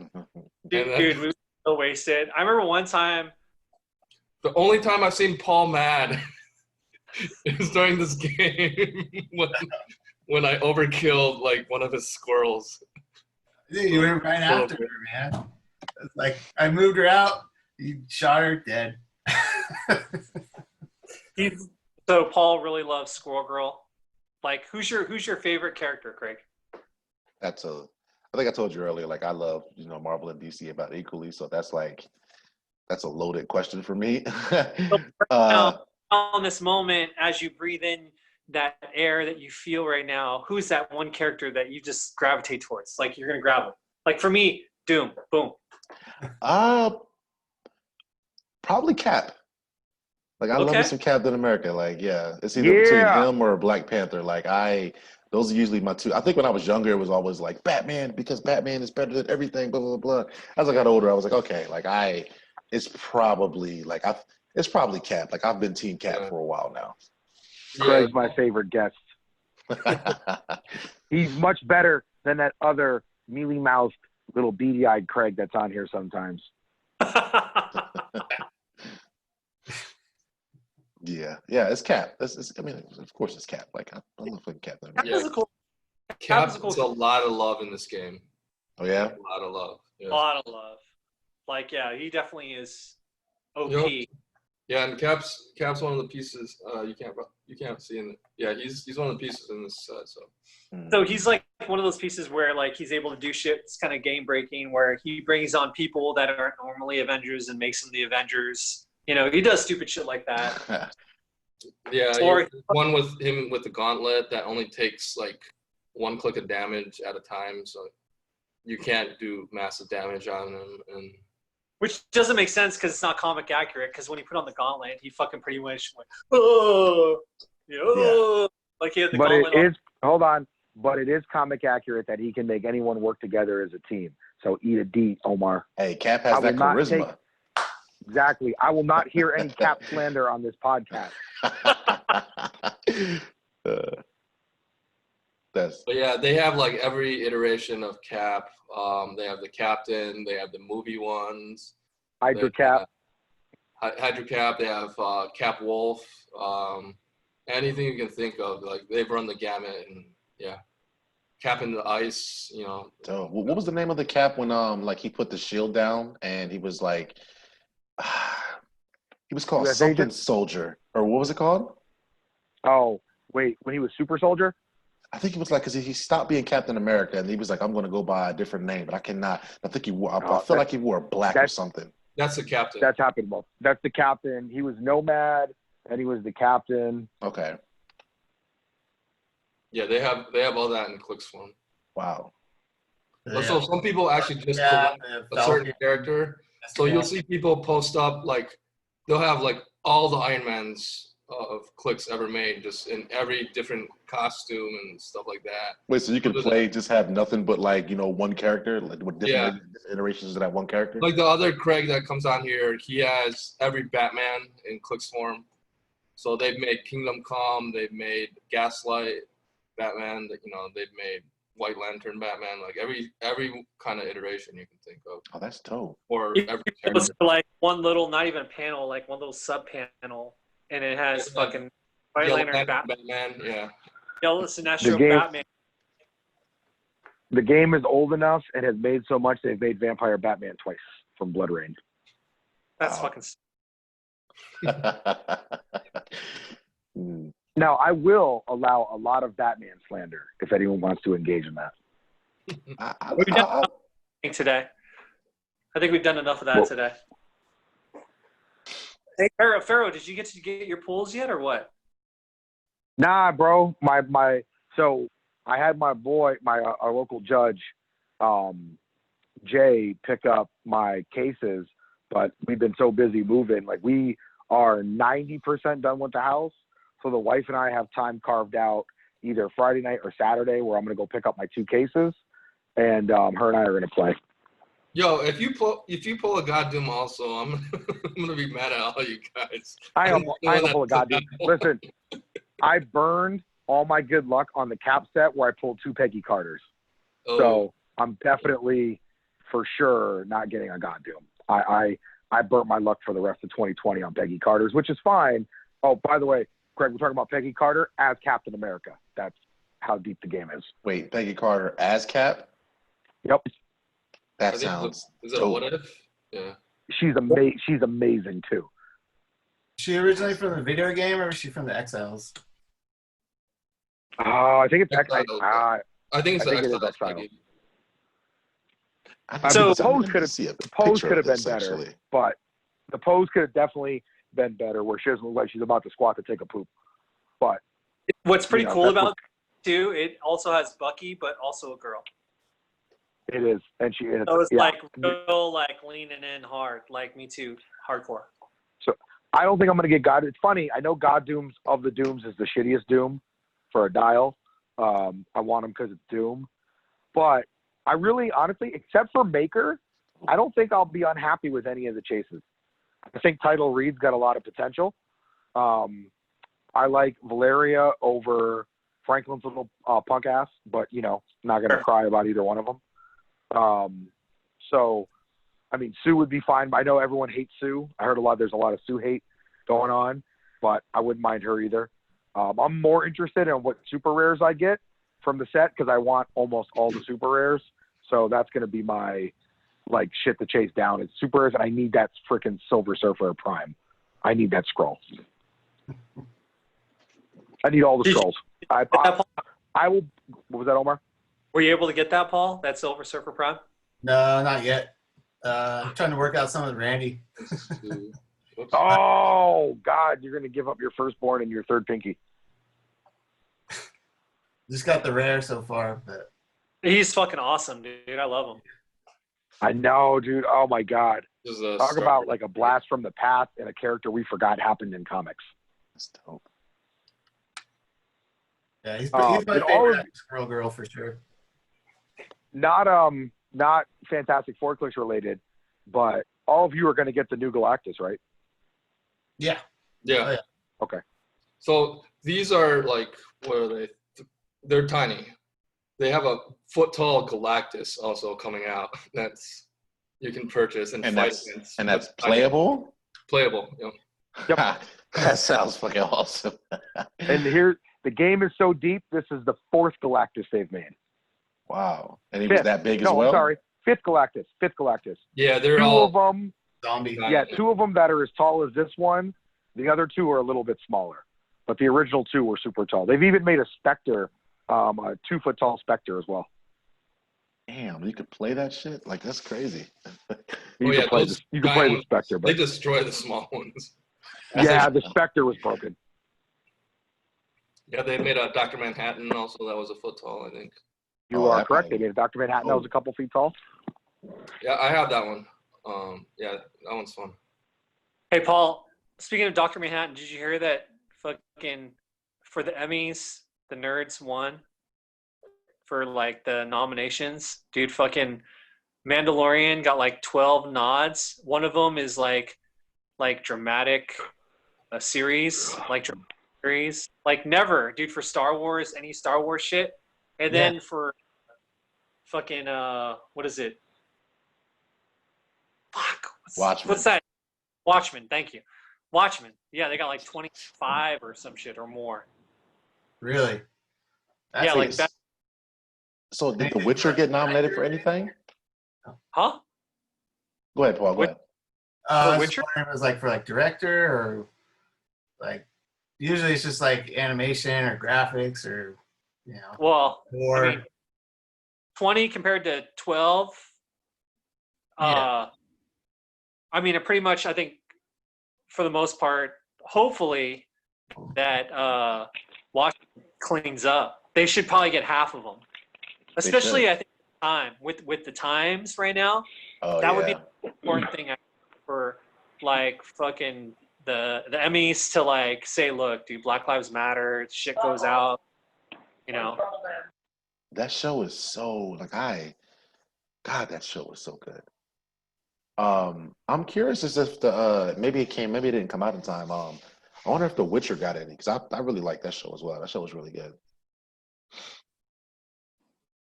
Dude, we were so wasted. I remember one time. The only time I've seen Paul mad is during this game when I overkilled one of his squirrels. Dude, you went right after her, man. It's I moved her out, you shot her dead. So Paul really loves Squirrel Girl. Who's your favorite character, Craig? I think I told you earlier, I love, Marvel and DC about equally. So that's a loaded question for me. On this moment, as you breathe in that air that you feel right now, who's that one character that you just gravitate towards? You're gonna grab him. For me, Doom. Boom. Probably Cap. I love me some Captain America. It's either between him or Black Panther. Those are usually my two. I think when I was younger, it was always Batman, because Batman is better than everything, blah, blah, blah. As I got older, I was okay, it's probably Cap. I've been Team Cap for a while now. Craig's my favorite guest. He's much better than that other mealy-mouthed, little beady-eyed Craig that's on here sometimes. Yeah, it's Cap. Of course it's Cap. I'm not fucking Cap. Cap gets a lot of love in this game. Oh yeah, a lot of love. Yeah. A lot of love. He definitely is OP. Yeah, and Cap's one of the pieces you can't see in. He's one of the pieces in this set. So he's one of those pieces where he's able to do shit. It's kind of game breaking, where he brings on people that aren't normally Avengers and makes them the Avengers. He does stupid shit like that. Or one with him with the gauntlet that only takes one click of damage at a time, so you can't do massive damage on him. And which doesn't make sense because it's not comic accurate. Because when he put on the gauntlet, he fucking pretty much went, oh, yeah. He had the gauntlet. Hold on, but it is comic accurate that he can make anyone work together as a team. So eat a D, Omar. Hey, Cap has that charisma. Exactly. I will not hear any Cap slander on this podcast. That's But yeah, they have like every iteration of Cap. They have the Captain. They have the movie ones. Hydra Cap. Hydra Cap. They have Cap Wolf. Anything you can think of. Like they've run the gamut, and yeah, Cap in the Ice. You know. dope. What was the name of the Cap when like he put the shield down and he was like, he was called US something Agent? Soldier, or what was it called? Oh, wait, when he was Super Soldier? I think it was like because he stopped being Captain America and he was like, I'm going to go by a different name, but I cannot. I think he wore. I feel like he wore black or something. That's the Captain. That's happened both. That's the Captain. He was Nomad, and he was the Captain. Okay. Yeah, they have all that in Click's form. Wow. So some people actually just collect a certain character. So you'll see people post up like they'll have like all the Iron Mans of Clicks ever made, just in every different costume and stuff like that. Wait, so you can play just have nothing but like one character, like with different iterations of that one character? Like the other Craig that comes on here, he has every Batman in Click's form. So they've made Kingdom Come, they've made Gaslight Batman, they've made White Lantern Batman, like every kind of iteration you can think of. Oh, that's dope. Or every It was like one little, not even a panel, like one little sub panel, and it has fucking White Lantern Batman, yeah. Yellow Sinestro Batman. The game is old enough and has made so much they've made Vampire Batman twice from Blood Rain. That's fucking. Now, I will allow a lot of Batman slander if anyone wants to engage in that. We've done today. I think we've done enough of that today. Hey, Pharaoh, did you get your pools yet, or what? Nah, bro. So I had my boy, our local judge, Jay, pick up my cases, but we've been so busy moving. Like we are 90% done with the house. So the wife and I have time carved out either Friday night or Saturday where I'm going to go pick up my 2 cases, and her and I are going to play. Yo, if you pull a Dr.Doom also, I'm gonna be mad at all you guys. I am pull a Dr.Doom. Listen, I burned all my good luck on the Cap set where I pulled 2 Peggy Carters. Oh. So I'm definitely, for sure, not getting a Dr.Doom. I burnt my luck for the rest of 2020 on Peggy Carters, which is fine. Oh, by the way, Craig, we're talking about Peggy Carter as Captain America. That's how deep the game is. Wait, Peggy Carter as Cap? Yep. That sounds Is it a what if? Yeah. She's amazing too. Is she originally from the video game, or is she from the XLs? Oh, I think it's I think it is Exiles. So the pose could have been better, actually. but the pose could have definitely been better, where she doesn't look like she's about to squat to take a poop. But what's pretty cool about it too, it also has Bucky, but also a girl. it is, and So it's like real, like leaning in hard, like Me Too, hardcore. So I don't think I'm gonna get God. It's funny. I know God Dooms of the Dooms is the shittiest Doom for a dial. I want him because it's Doom, but I really, honestly, except for Maker, I don't think I'll be unhappy with any of the chases. I think Title Reed's got a lot of potential. I like Valeria over Franklin's little punk ass, but not gonna cry about either one of them. So, I mean, Sue would be fine. I know everyone hates Sue. I heard there's a lot of Sue hate going on, but I wouldn't mind her either. I'm more interested in what super rares I get from the set because I want almost all the super rares. So that's going to be my shit to chase down. It's super rares, and I need that freaking Silver Surfer Prime. I need that scroll. I need all the scrolls. I will. What was that, Omar? Were you able to get that, Paul? That Silver Surfer Prime? No, not yet. I'm trying to work out some with Randy. Oh, God, you're going to give up your firstborn and your third pinky. Just got the rare so far, but He's fucking awesome, dude. I love him. I know, dude. Oh, my God. Talk Star about like a blast from the past and a character we forgot happened in comics. That's dope. yeah, he's my and all favorite Squirrel Girl for sure. Not Fantastic Four clicks related, but all of you are going to get the new Galactus, right? Yeah. Yeah. Oh, yeah. Okay. So these are like, what are they? They're tiny. They have a foot tall Galactus also coming out that's you can purchase and fight against. And that's playable? Playable, Yep. That sounds fucking awesome. And here, the game is so deep. This is the 4th Galactus they've made. Wow. And he was that big as well? No, I'm sorry. 5th Galactus. 5th Galactus. Yeah, they're 2 all of them. Zombie. Yeah, 2 of them that are as tall as this one. The other 2 are a little bit smaller. But the original 2 were super tall. They've even made a Spectre, a 2-foot tall Spectre as well. Damn, you could play that shit? Like, that's crazy. You can play the Spectre. They But destroy the small ones. yeah, the Spectre was broken. Yeah, they made a Dr. Manhattan also that was a foot tall, I think. You are correct. They made a Dr. Manhattan that was a couple feet tall. Yeah, I have that one. Yeah, that one's fun. Hey, Paul, speaking of Dr. Manhattan, did you hear that fucking for the Emmys, the nerds won for like the nominations? Dude, fucking Mandalorian got like 12 nods. One of them is like dramatic series, like never, dude, for Star Wars, any Star Wars shit. And then for fucking what is it? Fuck. Watchmen. What's that? Watchmen. Thank you. Watchmen. Yeah, they got like 25 or some shit or more. Really? Yeah, like that. So did The Witcher get nominated for anything? Huh? Go ahead, Paul. Go ahead. I was Witcher? just wondering if it was like for like director or like usually it's just like animation or graphics or Well, or I mean, 20 compared to 12. I mean, it pretty much, I think, for the most part, hopefully that Washington cleans up. They should probably get half of them, especially I think time with the times right now. That would be the important thing for like fucking the Emmys to like say, look, dude, Black Lives Matter, shit goes out, That show is so God, that show was so good. I'm curious as if maybe it didn't come out in time. I wonder if The Witcher got any because I really like that show as well. That show was really good.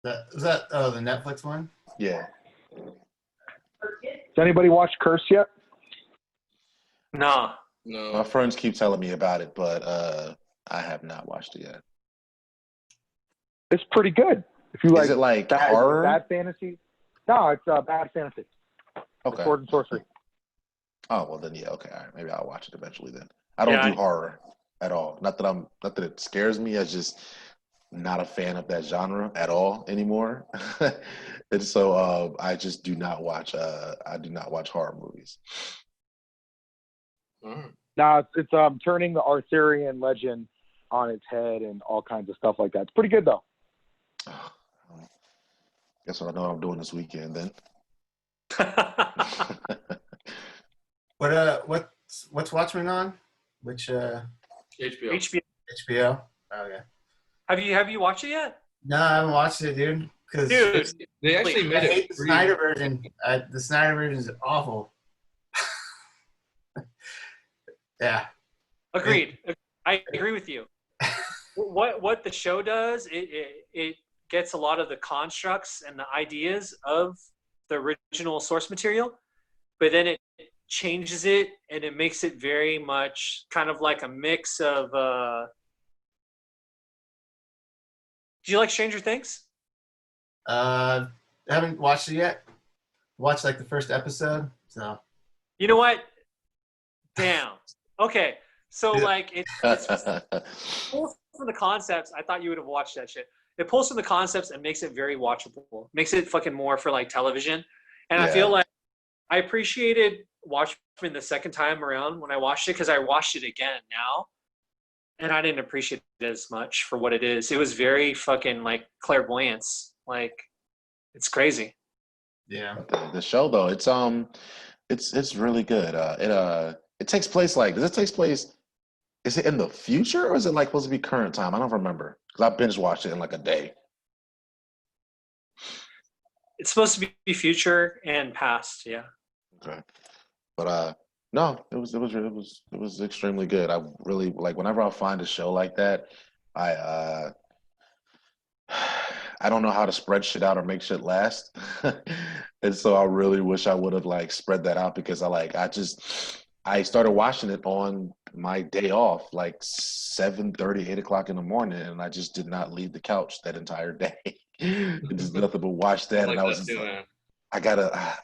was that the Netflix one? Yeah. Has anybody watched Curse yet? No. My friends keep telling me about it, but I have not watched it yet. It's pretty good. If you like, is it like horror? Bad fantasy? No, it's bad fantasy. Okay. Sword and sorcery. Oh well, then yeah, okay, all right. Maybe I'll watch it eventually. Then I don't do horror at all. Not that it scares me. I just not a fan of that genre at all anymore. And so I just do not watch. I do not watch horror movies. Now it's turning the Arthurian legend on its head and all kinds of stuff like that. It's pretty good though. Guess what I know what I'm doing this weekend then. What's Watchmen on? Which HBO. HBO. Oh yeah. Have you watched it yet? No, I haven't watched it, dude. Because They actually made I it hate the Snyder version. The Snyder version is awful. Yeah. Agreed. I agree with you. What the show does, it gets a lot of the constructs and the ideas of the original source material, but then it changes it and it makes it very much kind of like a mix of do you like Stranger Things? I haven't watched it yet. Watched like the first episode. So You know what? Damn. Okay. So like it's pulls from the concepts. I thought you would have watched that shit. It pulls from the concepts and makes it very watchable. Makes it fucking more for like television. And I feel like I appreciated Watchmen the second time around when I watched it because I watched it again now. And I didn't appreciate it as much for what it is. It was very fucking like clairvoyance. Like it's crazy. yeah. The show though, it's really good. It takes place does it take place? Is it in the future or is it like supposed to be current time? I don't remember because I binge watched it in like a day. It's supposed to be future and past, yeah. Okay, but no, it was extremely good. I really like whenever I find a show like that, I don't know how to spread shit out or make shit last. And so I really wish I would have like spread that out because I started watching it on my day off, like 7:30, 8 o'clock in the morning, and I just did not leave the couch that entire day. Just nothing but watch I that, and like I was that just too, like, man.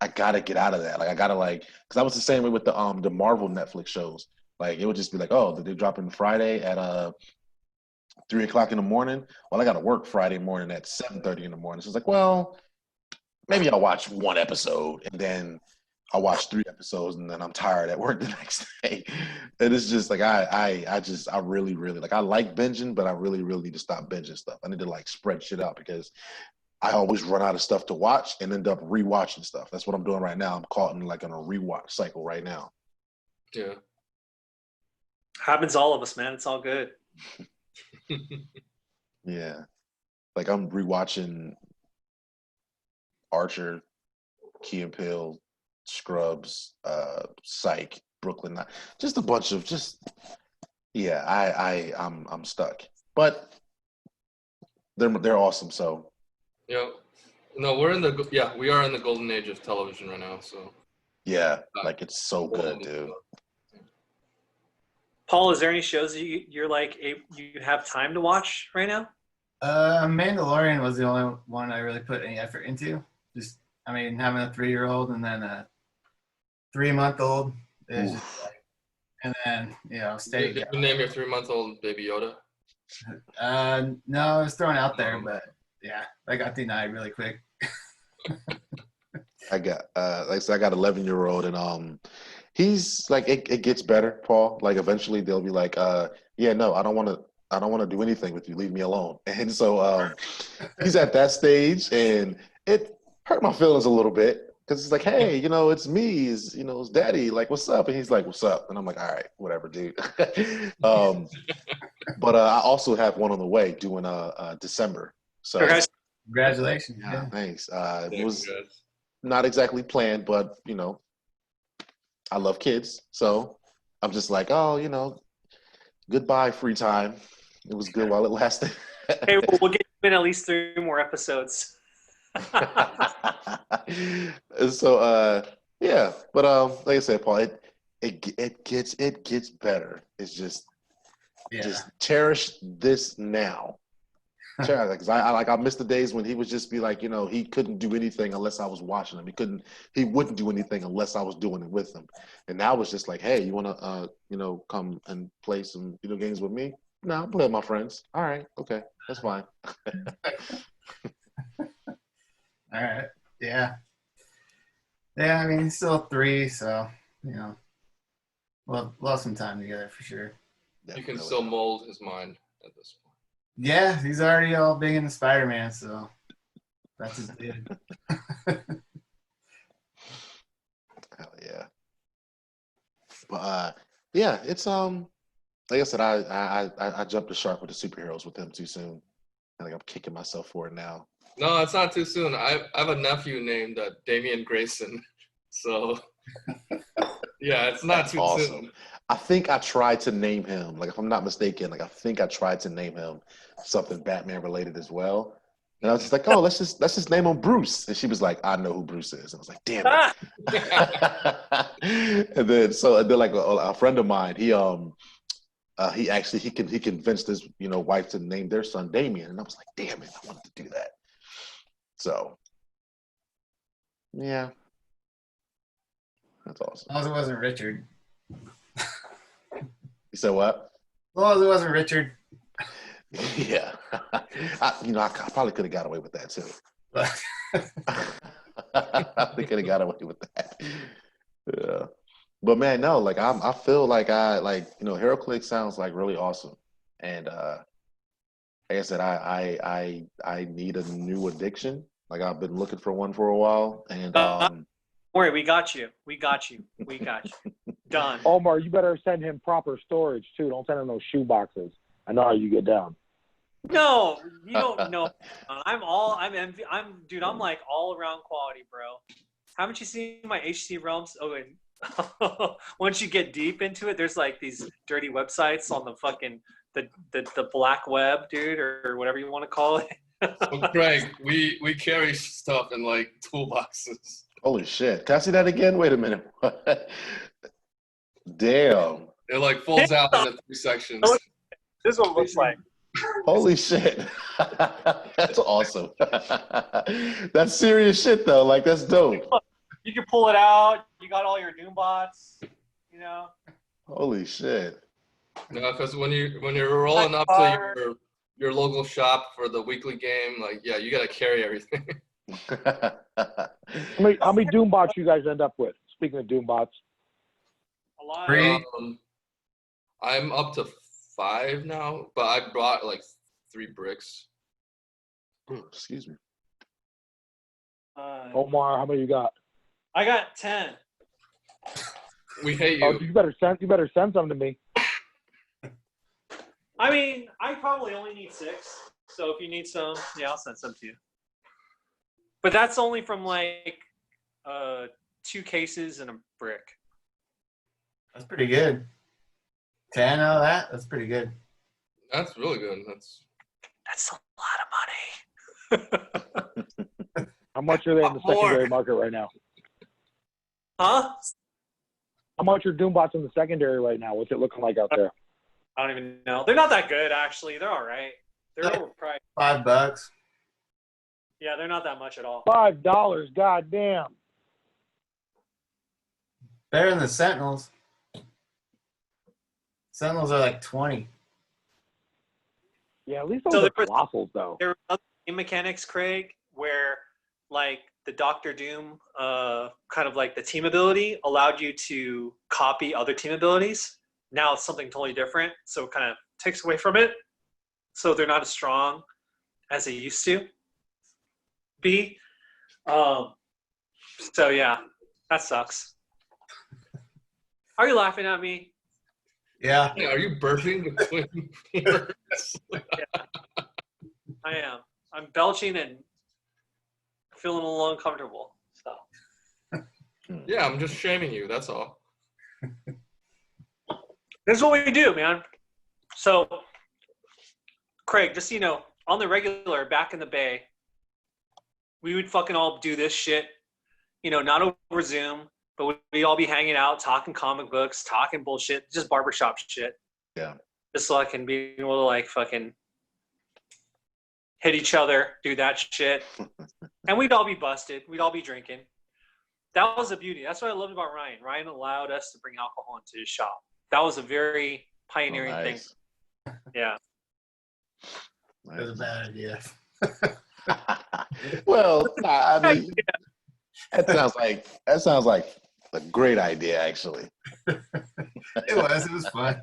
I gotta get out of that. Like I gotta like, because I was the same way with the Marvel Netflix shows. Like it would just be like, oh, they're dropping Friday at 3 o'clock in the morning. Well, I got to work Friday morning at 7:30 in the morning. So it's like, well, maybe I'll watch one episode and then I'll watch 3 episodes and then I'm tired at work the next day. And it's just like I really, really like I like binging, but I really, really need to stop binging stuff. I need to like spread shit out because I always run out of stuff to watch and end up rewatching stuff. That's what I'm doing right now. I'm caught in like in a rewatch cycle right now. Yeah. Happens to all of us, man. It's all good. Yeah. Like I'm rewatching Archer, Key and Peele, Scrubs, Psych, Brooklyn, just a bunch of yeah. I'm stuck, but they're awesome. So Yeah. No, we are in the golden age of television right now. So yeah, like it's so good, dude. Paul, is there any shows you're like you have time to watch right now? Mandalorian was the only one I really put any effort into. Just, I mean, having a 3-year-old and then a 3-month-old is just like, and then steady. Did you name your 3-month-old baby Yoda? No, I was thrown out there, but yeah, I got denied really quick. I got like I said, I got 11-year-old and he's like it gets better, Paul. Like eventually they'll be like, yeah, no, I don't want to do anything with you. Leave me alone. And so he's at that stage and it hurt my feelings a little bit because it's like, hey, it's me, it's daddy, like what's up? And he's like, what's up? And I'm like, all right, whatever, dude. But I also have one on the way due in December. So Congratulations. yeah, thanks. It Yeah, was congrats. not exactly planned, but I love kids. So I'm just like, oh, goodbye free time. It was good while it lasted. Hey, we'll get you in at least 3 more episodes. So yeah, but like I said, Paul, it gets better. It's just cherish this now. Because I missed the days when he would just be like, he couldn't do anything unless I was watching him. He wouldn't do anything unless I was doing it with him. And now it's just like, hey, you want to come and play some video games with me? No, I'll play with my friends. All right, okay, that's fine. All right. Yeah. Yeah, I mean, he's still 3, so, we'll have some time together for sure. You can still mold his mind at this point. Yeah, he's already all big into Spider-Man, so that's his dude. Hell yeah. But yeah, it's like I said, I jumped the shark with the superheroes with him too soon. I think I'm kicking myself for it now. No, it's not too soon. I have a nephew named Damian Grayson, so yeah, it's not too soon. I think I tried to name him, like if I'm not mistaken, like I think I tried to name him something Batman related as well. And I was just like, oh, let's just name him Bruce. And she was like, I know who Bruce is. And I was like, damn it. and then like a friend of mine, he convinced his wife to name their son Damien. And I was like, damn it, I wanted to do that. So yeah. That's awesome. As long as it wasn't Richard. You said what? As long as it wasn't Richard. Yeah. I probably could have got away with that too. I think could have got away with that. Yeah. But man, no, like I feel like HeroClix sounds like really awesome. And like I said, I need a new addiction. Like I've been looking for one for a while. And Don't worry, we got you. Done. Omar, you better send him proper storage too. Don't send him those shoe boxes. I know how you get down. No, you don't know. I'm like all around quality, bro. Haven't you seen my HC realms? Oh, and once you get deep into it, there's like these dirty websites on the fucking the black web, dude, or whatever you want to call it. So Craig, we carry stuff in like toolboxes. Holy shit. Can I see that again? Wait a minute. Damn. It like folds out into 3 sections. This is what it looks like. Holy shit. That's awesome. That's serious shit though. Like that's dope. You can pull it out. You got all your Doom bots. You know. Holy shit. No, because when you're rolling up to your local shop for the weekly game, like yeah, you gotta carry everything. How many Doom bots you guys end up with? Speaking of Doom bots. A lot. 3. I'm up to 5 now, but I brought like 3 bricks. Excuse me. Omar, how many you got? I got 10. We hate Oh, you. you better send some to me. I mean, I probably only need 6. So if you need some, yeah, I'll send some to you. But that's only from like 2 cases and a brick. That's pretty good. 10 out of that? That's pretty good. That's really good. That's a lot of money. How much are they in the secondary market right now? Huh? How much are Doom bots in the secondary right now? What's it looking like out there? I don't even know. They're not that good, actually. They're all right. They're overpriced. $5. Yeah, they're not that much at all. $5. God damn. Better than the Sentinels. Sentinels are like 20. Yeah, at least So those there are colossals, though. There were other game mechanics, Craig, where like the Dr.Doom kind of like the team ability allowed you to copy other team abilities. Now it's something totally different, so it kind of takes away from it. So they're not as strong as they used to be. So yeah, that sucks. Are you laughing at me? Yeah. Yeah, are you burping between words? I am. I'm belching and feeling a little uncomfortable. So Yeah, I'm just shaming you. That's all. this is what we do, man. So, Craig, just so you know, on the regular back in the Bay, we would fucking all do this shit, you know, not over Zoom, but we'd all be hanging out, talking comic books, talking bullshit, just barbershop shit. Yeah. Just so I can be able to like fucking hit each other, do that shit. And we'd all be busted. We'd all be drinking. That was the beauty. That's what I loved about Ryan. Ryan allowed us to bring alcohol into his shop. That was a very pioneering thing. Yeah. That was a bad idea. Well, I mean, that sounds like a great idea, actually. It was fun.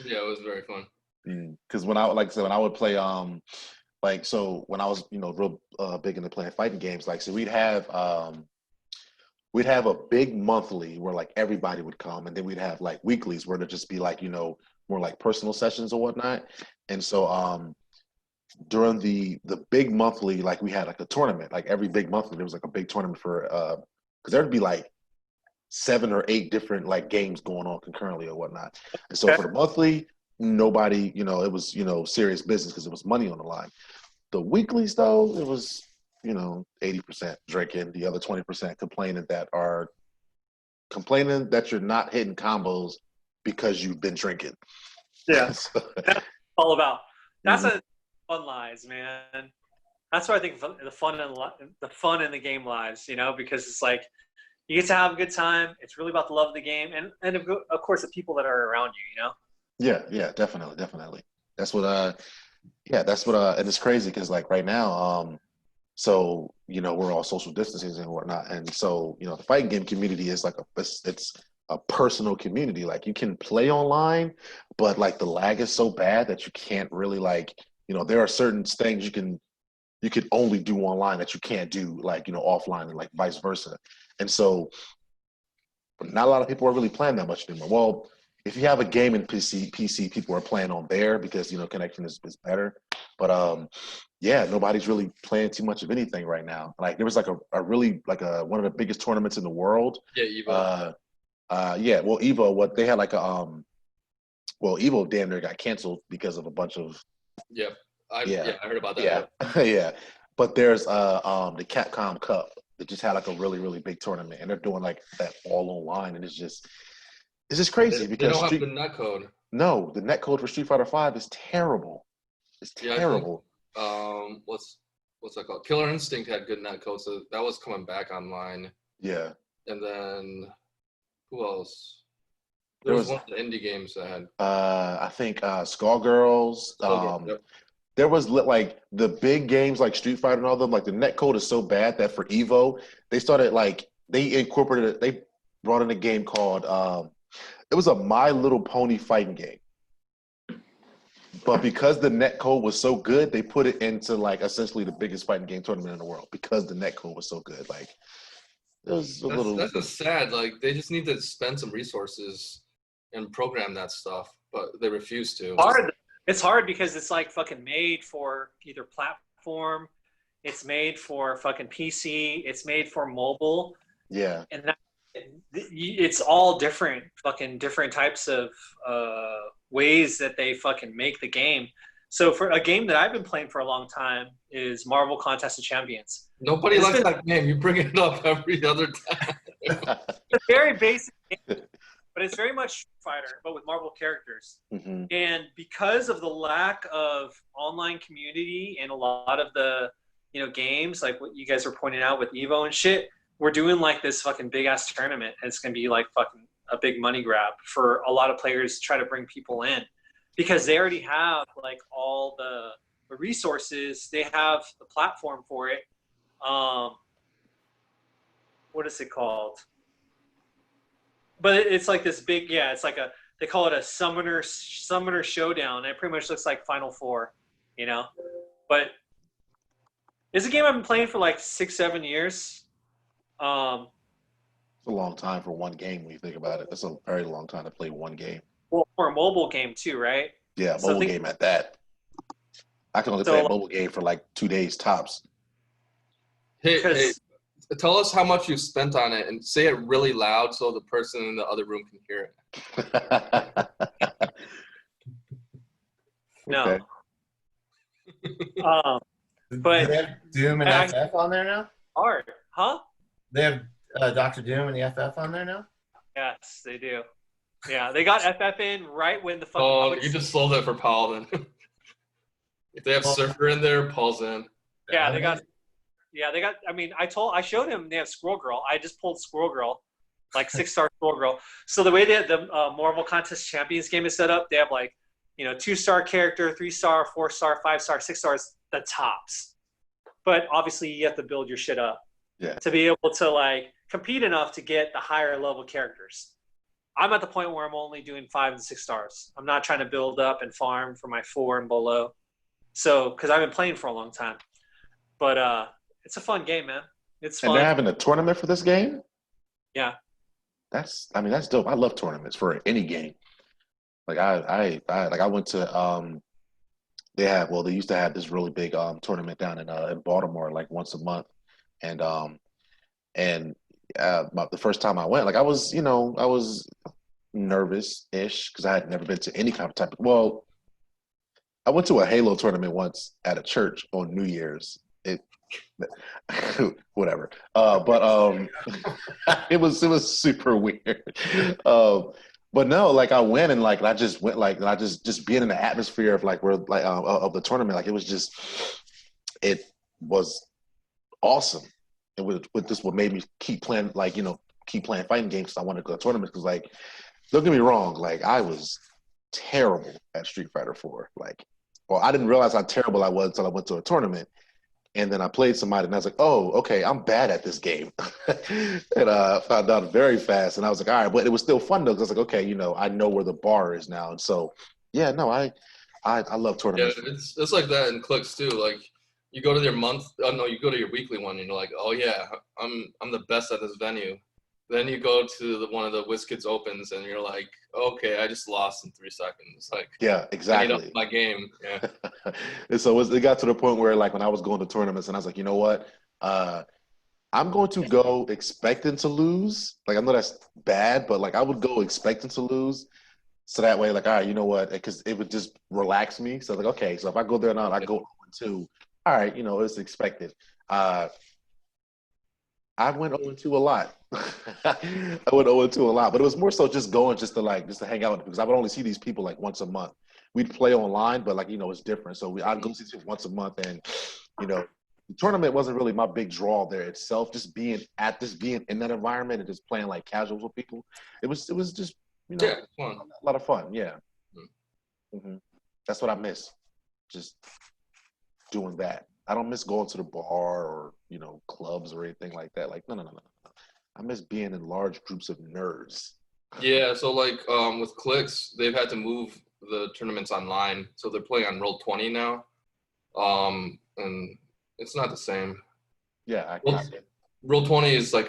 Yeah, it was very fun. Because when I would play when I was real big into playing fighting games, like so we'd have a big monthly where like everybody would come, and then we'd have like weeklies where it'd just be like more like personal sessions or whatnot. And so during the big monthly, like we had like a tournament, like every big monthly there was like a big tournament for because there'd be like 7 or 8 different like games going on concurrently or whatnot. And so for the monthly, nobody, it was, serious business because there was money on the line. The weeklies though, it was, 80% drinking, the other 20% complaining that you're not hitting combos because you've been drinking. Yeah. So, that's all about. That's a fun lies, man. That's why I think the fun in the game lies, because it's like you get to have a good time. It's really about the love of the game, and of course the people that are around you. Yeah, definitely. That's what and it's crazy because like right now, so we're all social distancing and whatnot, and so the fighting game community is like it's a personal community. Like you can play online, but like the lag is so bad that you can't really like there are certain things you can only do online that you can't do like offline, and like vice versa. And so not a lot of people are really playing that much anymore. Well, if you have a game in PC people are playing on there because connection is better. But yeah, nobody's really playing too much of anything right now. Like there was like a really like one of the biggest tournaments in the world. Yeah, Evo. Well, Evo, what they had like Evo damn near got canceled because of a bunch of Yep. Yeah, I heard about that. Yeah, yeah. But there's the Capcom Cup. They just had like a really really big tournament, and they're doing like that all online, and it's just crazy They because don't have the net code. no, the net code for Street Fighter Five is terrible. It's Yeah, I think terrible. what's that called? Killer Instinct had good net code, so that was coming back online. Yeah, And then who else? there There was was one of the indie games that had. I think Skullgirls. Yep. There was like the big games like Street Fighter and all them. Like the net code is so bad that for Evo, they started like they incorporated it. They brought in a game called it was a My Little Pony fighting game. But because the net code was so good, they put it into like essentially the biggest fighting game tournament in the world because the net code was so good. Like it was a little. That's just sad. Like they just need to spend some resources and program that stuff, but they refuse to. It's hard because it's like fucking made for either platform, it's made for fucking PC, it's made for mobile, Yeah. and it's all different types of ways that they fucking make the game. So for a game that I've been playing for a long time is Marvel Contest of Champions. Nobody likes that game. You bring it up every other time. It's a very basic game, but it's very much Street Fighter, but with Marvel characters. Mm-hmm. And because of the lack of online community and a lot of the games, like what you guys were pointing out with Evo and shit, we're doing like this fucking big ass tournament, and it's gonna be like fucking a big money grab for a lot of players to try to bring people in, because they already have like all the resources, they have the platform for it. What is it called? But it's like this big, it's like they call it a summoner showdown. It pretty much looks like Final Four, But it's a game I've been playing for like 6-7 years. It's a long time for one game when you think about it. That's a very long time to play one game. Well, for a mobile game too, right? Yeah, mobile game at that. I can only play a mobile game for like 2 days tops. Hey, tell us how much you spent on it and say it really loud so the person in the other room can hear it. No. Okay. But they have Doom and FF on there now? Hard, huh? They have Dr.Doom and the FF on there now? Yes, they do. Yeah, they got FF in right when the fucking. Oh, you just sold it for Paul then. If they have Surfer in there, Paul's in. Yeah, they got. I mean, I showed him they have Squirrel Girl. I just pulled Squirrel Girl, like 6-star Squirrel Girl. So the way that the Marvel Contest Champions game is set up, they have like 2-star character, 3-star, 4-star, 5-star, 6 stars, the tops. But obviously, you have to build your shit up to be able to like compete enough to get the higher level characters. I'm at the point where I'm only doing 5 and 6 stars. I'm not trying to build up and farm for my 4 and below. So, because I've been playing for a long time, but it's a fun game, man. It's fun. And they're having a tournament for this game? Yeah. That's dope. I love tournaments for any game. Like I went to they used to have this really big tournament down in Baltimore like once a month, and about the first time I went, like I was nervous-ish because I had never been to any kind of type of. Well, I went to a Halo tournament once at a church on New Year's. Whatever. But it was super weird. But no, like I went and like I just went like I just being in the atmosphere of like where like of the tournament, like it was awesome. And with this, what made me keep playing fighting games because I wanted to go to tournaments. Because like, don't get me wrong, like I was terrible at Street Fighter 4. Like, well, I didn't realize how terrible I was until I went to a tournament. And then I played somebody, and I was like, "Oh, okay, I'm bad at this game," and I found out very fast. And I was like, "All right," but it was still fun though, because I was like, "Okay, I know where the bar is now." And so, yeah, no, I love tournaments. Yeah, it's like that in clicks too. Like you go to your you go to your weekly one, and you're like, "Oh yeah, I'm the best at this venue." Then you go to one of the WizKids Opens, and you're like, "Okay, I just lost in 3 seconds." Like, yeah, exactly. I need up my game. Yeah. And so it got to the point where, like, when I was going to tournaments, and I was like, you know what, I'm going to go expecting to lose. Like, I know that's bad, but like, I would go expecting to lose, So that way, like, all right, you know what? Because it would just relax me. So like, okay, so if I go there now, I go 0-2. All right, you know, it's expected. I went 0-2 a lot. I went 0-2 a lot, but it was more so just going just to hang out because I would only see these people like once a month. We'd play online, but like, you know, it's different. So I'd go see people once a month, and you know, the tournament wasn't really my big draw there itself. Just being in that environment and just playing like casuals with people, it was just, you know, fun. a lot of fun. Yeah, mm-hmm. That's what I miss. Just doing that. I don't miss going to the bar or, you know, clubs or anything like that. Like, no. I miss being in large groups of nerds. Yeah, so like with Clicks, they've had to move the tournaments online, so they're playing on Roll20 now, and it's not the same. Yeah, Roll20 is like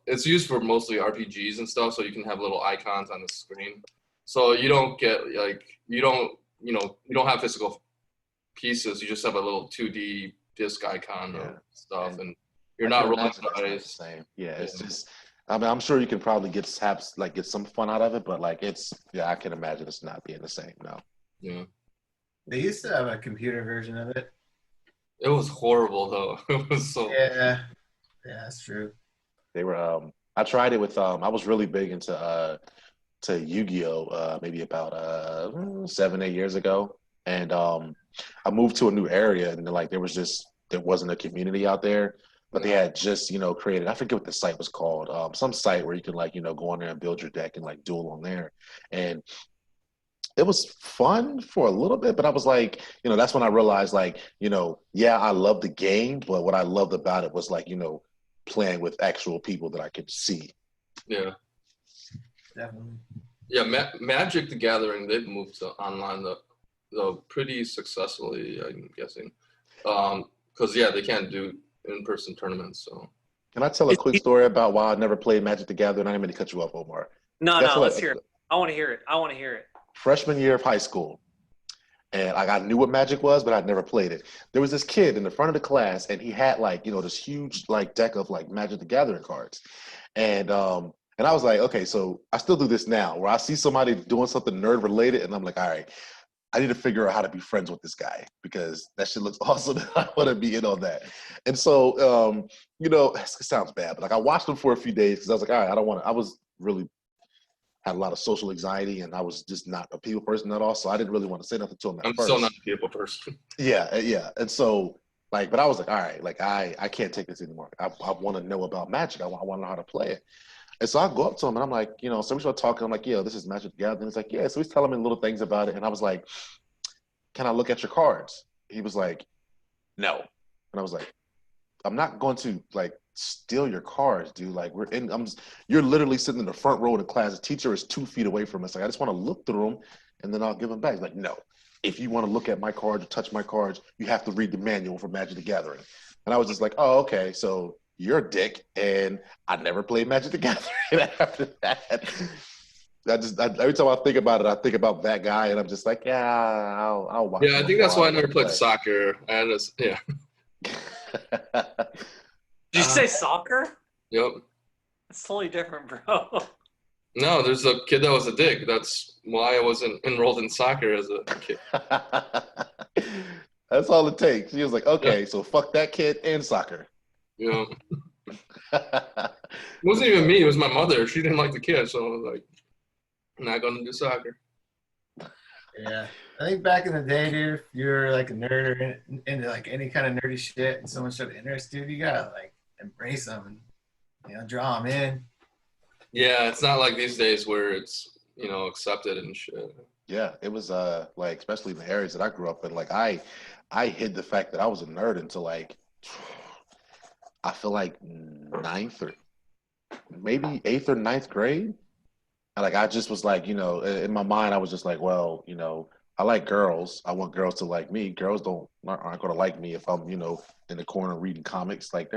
it's used for mostly RPGs and stuff, so you can have little icons on the screen. So you don't get like you don't have physical pieces. You just have a little 2D disc icon of stuff, and you're not rolling dice. Same. Yeah, it's just. I mean, I'm sure you can probably get some fun out of it, but like I can imagine it's not being the same. No. Yeah. They used to have a computer version of it. It was horrible though. It was so. Yeah, that's true. They were. I tried it with. I was really big into Yu-Gi-Oh. Maybe about 7-8 years ago, and I moved to a new area, and like there wasn't a community out there. But they had just, you know, created, I forget what the site was called, some site where you can like, you know, go on there and build your deck and like duel on there. And it was fun for a little bit, but I was like, you know, that's when I realized like, you know, yeah, I love the game, but what I loved about it was like, you know, playing with actual people that I could see. Yeah. Definitely. Yeah, Magic the Gathering, they've moved to online though pretty successfully, I'm guessing. Because they can't do in-person tournaments. So, can I tell a quick story about why I never played Magic the Gathering? I didn't mean to cut you off, Omar. No, let's hear it. I want to hear it. Freshman year of high school, and like I knew what Magic was, but I'd never played it. There was this kid in the front of the class, and he had like, you know, this huge like deck of like Magic the Gathering cards, and I was like, okay, so I still do this now, where I see somebody doing something nerd related, and I'm like, all right, I need to figure out how to be friends with this guy because that shit looks awesome. I want to be in on that. And so, you know, it sounds bad, but like I watched him for a few days because I was like, all right, I was really had a lot of social anxiety and I was just not a people person at all. So I didn't really want to say nothing to him at first. I'm still not a people person. Yeah. And so like, but I was like, all right, like I can't take this anymore. I want to know about Magic. I want to know how to play it. And so I go up to him and I'm like, you know, so we start talking. I'm like, yeah, this is Magic the Gathering. He's like, yeah. So he's telling me little things about it. And I was like, can I look at your cards? He was like, no. And I was like, I'm not going to like steal your cards, dude. Like you're literally sitting in the front row of the class. The teacher is 2 feet away from us. Like, I just want to look through them and then I'll give them back. He's like, no. If you want to look at my cards or touch my cards, you have to read the manual for Magic the Gathering. And I was just like, oh, okay. So you're a dick, and I never played Magic the Gathering after that. Every time I think about it, I think about that guy, and I'm just like, yeah, I'll watch. Yeah, I think that's why I never played soccer. Yeah. Did you say soccer? Yep. It's totally different, bro. No, there's a kid that was a dick. That's why I wasn't enrolled in soccer as a kid. That's all it takes. He was like, okay, so fuck that kid and soccer. Yeah. It wasn't even me. It was my mother. She didn't like the kid, so I was like, I'm not going to do soccer. Yeah. I think back in the day, dude, if you're like a nerd or into like any kind of nerdy shit and someone showed interest, dude, you gotta like embrace them and, you know, draw them in. Yeah, it's not like these days where it's, you know, accepted and shit. Yeah, it was like, especially in the areas that I grew up in, like I hid the fact that I was a nerd until like I feel like 9th or maybe 8th or 9th grade. And like I just was like, you know, in my mind I was just like, well, you know, I like girls. I want girls to like me. Girls aren't going to like me if I'm, you know, in the corner reading comics. Like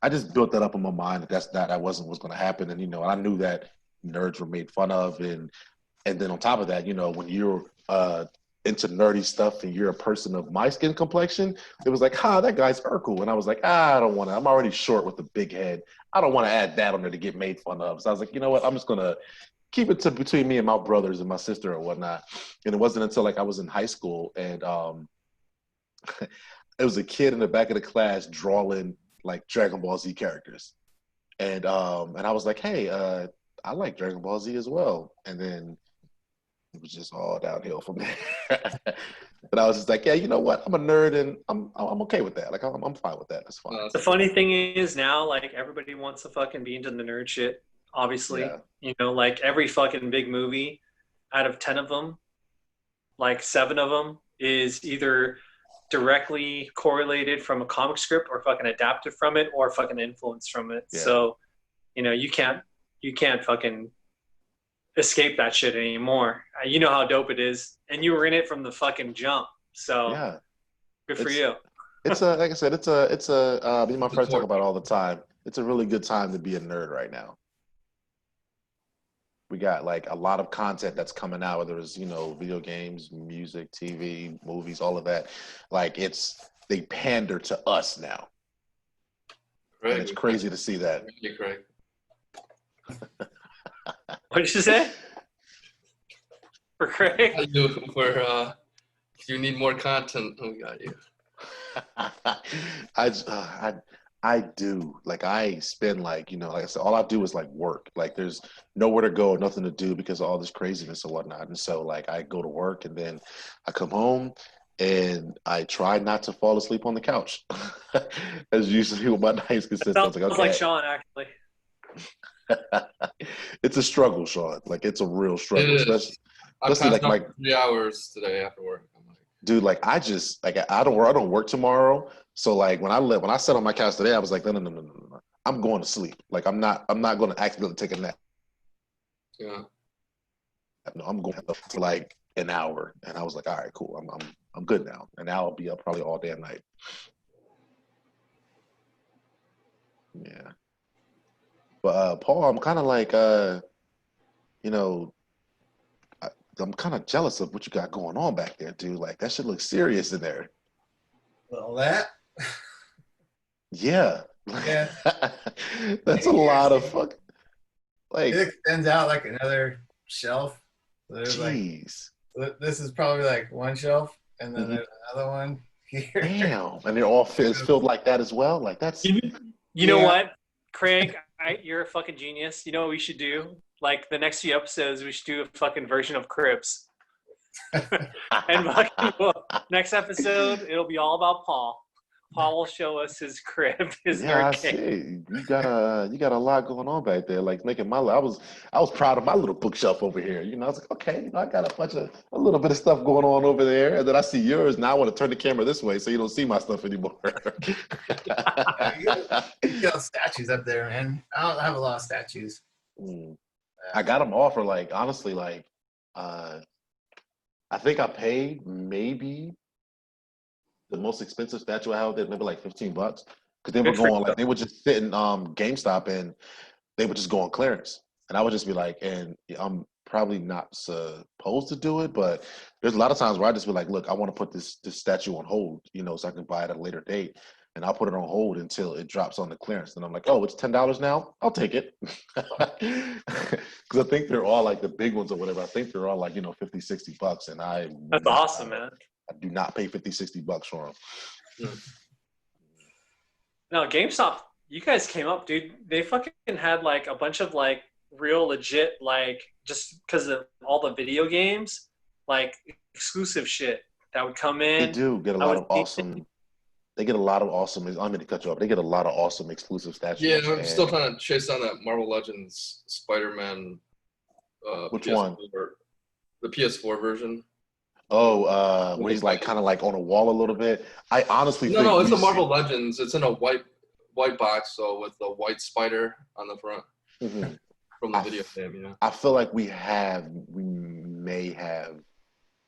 I just built that up in my mind that wasn't what's going to happen. And you know, I knew that nerds were made fun of, and then on top of that, you know, when you're into nerdy stuff and you're a person of my skin complexion, it was like, that guy's Urkel. And I was like, I don't want to. I'm already short with a big head. I don't want to add that on there to get made fun of. So I was like, you know what? I'm just going to keep it to between me and my brothers and my sister or whatnot. And it wasn't until like I was in high school and it was a kid in the back of the class drawing like Dragon Ball Z characters. And I was like, hey, I like Dragon Ball Z as well. And then it was just all downhill from there. But I was just like, yeah, you know what? I'm a nerd, and I'm okay with that. Like, I'm fine with that. That's fine. The funny thing is now, like, everybody wants to fucking be into the nerd shit. Obviously, Yeah. you know, like every fucking big movie, out of 10 of them, like 7 of them is either directly correlated from a comic script or fucking adapted from it or fucking influenced from it. Yeah. So, you know, you can't fucking escape that shit anymore. You know how dope it is, and you were in it from the fucking jump. So Yeah. good for you. It's a like I said, it's a me and my friends talk about it all the time. It's a really good time to be a nerd right now. We got like a lot of content that's coming out, whether it's, you know, video games, music, TV, movies, all of that. Like they pander to us now. Craig, And it's crazy to see that. Hey, Craig. What did you say? For Craig? If you need more content, we got you. I do. Like I spend like, you know, like I said, all I do is like work. Like there's nowhere to go, nothing to do because of all this craziness and whatnot. And so like I go to work and then I come home and I try not to fall asleep on the couch. As usually what my nights consist of. Sounds like Sean, actually. It's a struggle, Sean. Like it's a real struggle. It is. Especially I like 3 hours today after work. I'm like, dude, like I just like I don't work tomorrow. So like when I sat on my couch today, I was like, no. I'm going to sleep. Like I'm not going to accidentally take a nap. yeah. No, I'm going for like an hour. And I was like, all right, cool. I'm good now. And now I'll be up probably all damn night. Yeah. But Paul, I'm kind of like you know, I'm kind of jealous of what you got going on back there, dude. Like that shit looks serious in there. Well, that. Yeah. Yeah. That's a lot of fucking like. It extends out like another shelf. So there's Jeez. like, this is probably like one shelf, and then Mhm. there's another one here. Damn. And they're all filled like that as well. Like that's. You know what, Craig? You're a fucking genius. You know what we should do? Like the next few episodes, we should do a fucking version of Cribs. And fucking, next episode, it'll be all about Paul. Paul will show us his crib, his Yeah, I nerd cave. see. You got a lot going on back there. Like making I was proud of my little bookshelf over here. You know, I was like, okay, you know, I got a little bit of stuff going on over there. And then I see yours. Now I want to turn the camera this way so you don't see my stuff anymore. You got statues up there, man. I don't have a lot of statues. I got them all for like honestly, like I think I paid maybe the most expensive statue I had there, maybe like $15 because they were going like they would just sit in GameStop and they would just go on clearance, and I would just be like, and I'm probably not supposed to do it, but there's a lot of times where I just be like, look, I want to put this statue on hold, you know, so I can buy it at a later date. And I'll put it on hold until it drops on the clearance. And I'm like, oh, it's $10 now? I'll take it. Because I think they're all like the big ones or whatever. I think they're all like, you know, $50-$60. And That's awesome, man. I do not pay $50-$60 for them. No, GameStop, you guys came up, dude. They fucking had like a bunch of like real legit, like just because of all the video games, like exclusive shit that would come in. They do get a lot of awesome. They get a lot of awesome. I'm going to cut you off. They get a lot of awesome exclusive statues. Yeah, I'm still trying to chase down that Marvel Legends Spider-Man. Which PS4, one? The PS4 version. Oh, where he's like kind of like on a wall a little bit. I honestly think no, it's a Marvel Legends. It's in a white box, so with the white spider on the front from the video game. You know, I feel like we may have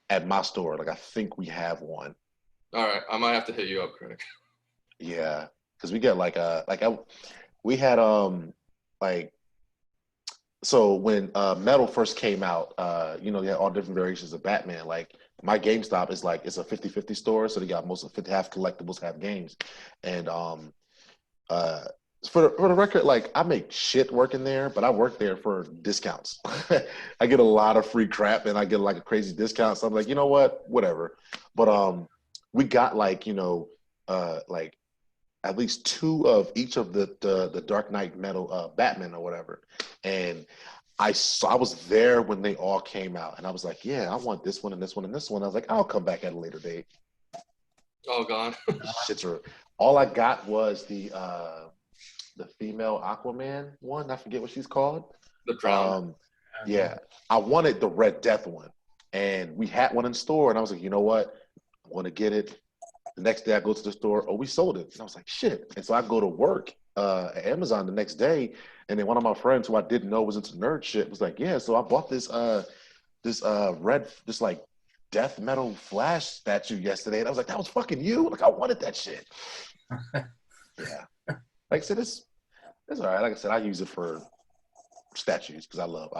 at my store. Like I think we have one. All right, I might have to hit you up, Craig. Yeah, because we get we had like so when Metal first came out, you know, they had all different variations of Batman. Like my GameStop is like it's a 50-50 store, so they got most of 50 half collectibles, half games. And uh for the record, like I make shit working there, but I work there for discounts. I get a lot of free crap and I get like a crazy discount. So I'm like, you know what? Whatever. But we got like, you know, like at least two of each of the Dark Knight Metal Batman or whatever. And I was there when they all came out, and I was like, yeah, I want this one and this one and this one. I was like, I'll come back at a later date. Oh, gone. Shits are all I got was the female Aquaman one. I forget what she's called. The drown. Yeah, I wanted the Red Death one, and we had one in store, and I was like, you know what, I want to get it. The next day I go to the store, oh, we sold it. And I was like, shit. And so I go to work at Amazon the next day, and then one of my friends who I didn't know was into nerd shit was like, yeah, so I bought this like death metal Flash statue yesterday. And I was like, that was fucking you? Like I wanted that shit. Yeah. Like I said, it's all right. Like I said, I use it for statues because I love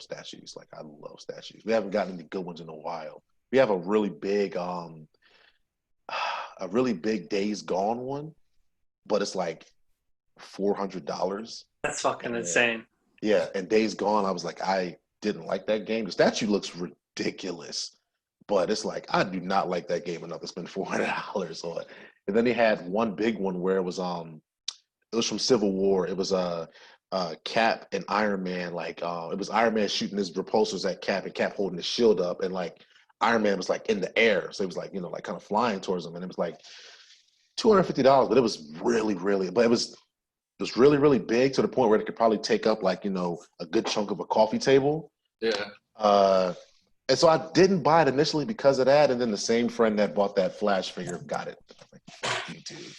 statues. Like I love statues. We haven't gotten any good ones in a while. We have a really big Days Gone one, but it's like $400. That's fucking insane. Yeah, and Days Gone, I was like, I didn't like that game. The statue looks ridiculous, but it's like I do not like that game enough to spend $400 on it. And then they had one big one where it was from Civil War. It was Cap and Iron Man. Like it was Iron Man shooting his repulsors at Cap and Cap holding his shield up, and like Iron Man was like in the air, so it was like, you know, like kind of flying towards him, and it was like $250, but it was really, but it was really, really big to the point where it could probably take up like, you know, a good chunk of a coffee table. Yeah. And so I didn't buy it initially because of that, and then the same friend that bought that Flash figure got it. Like, fuck you, dude.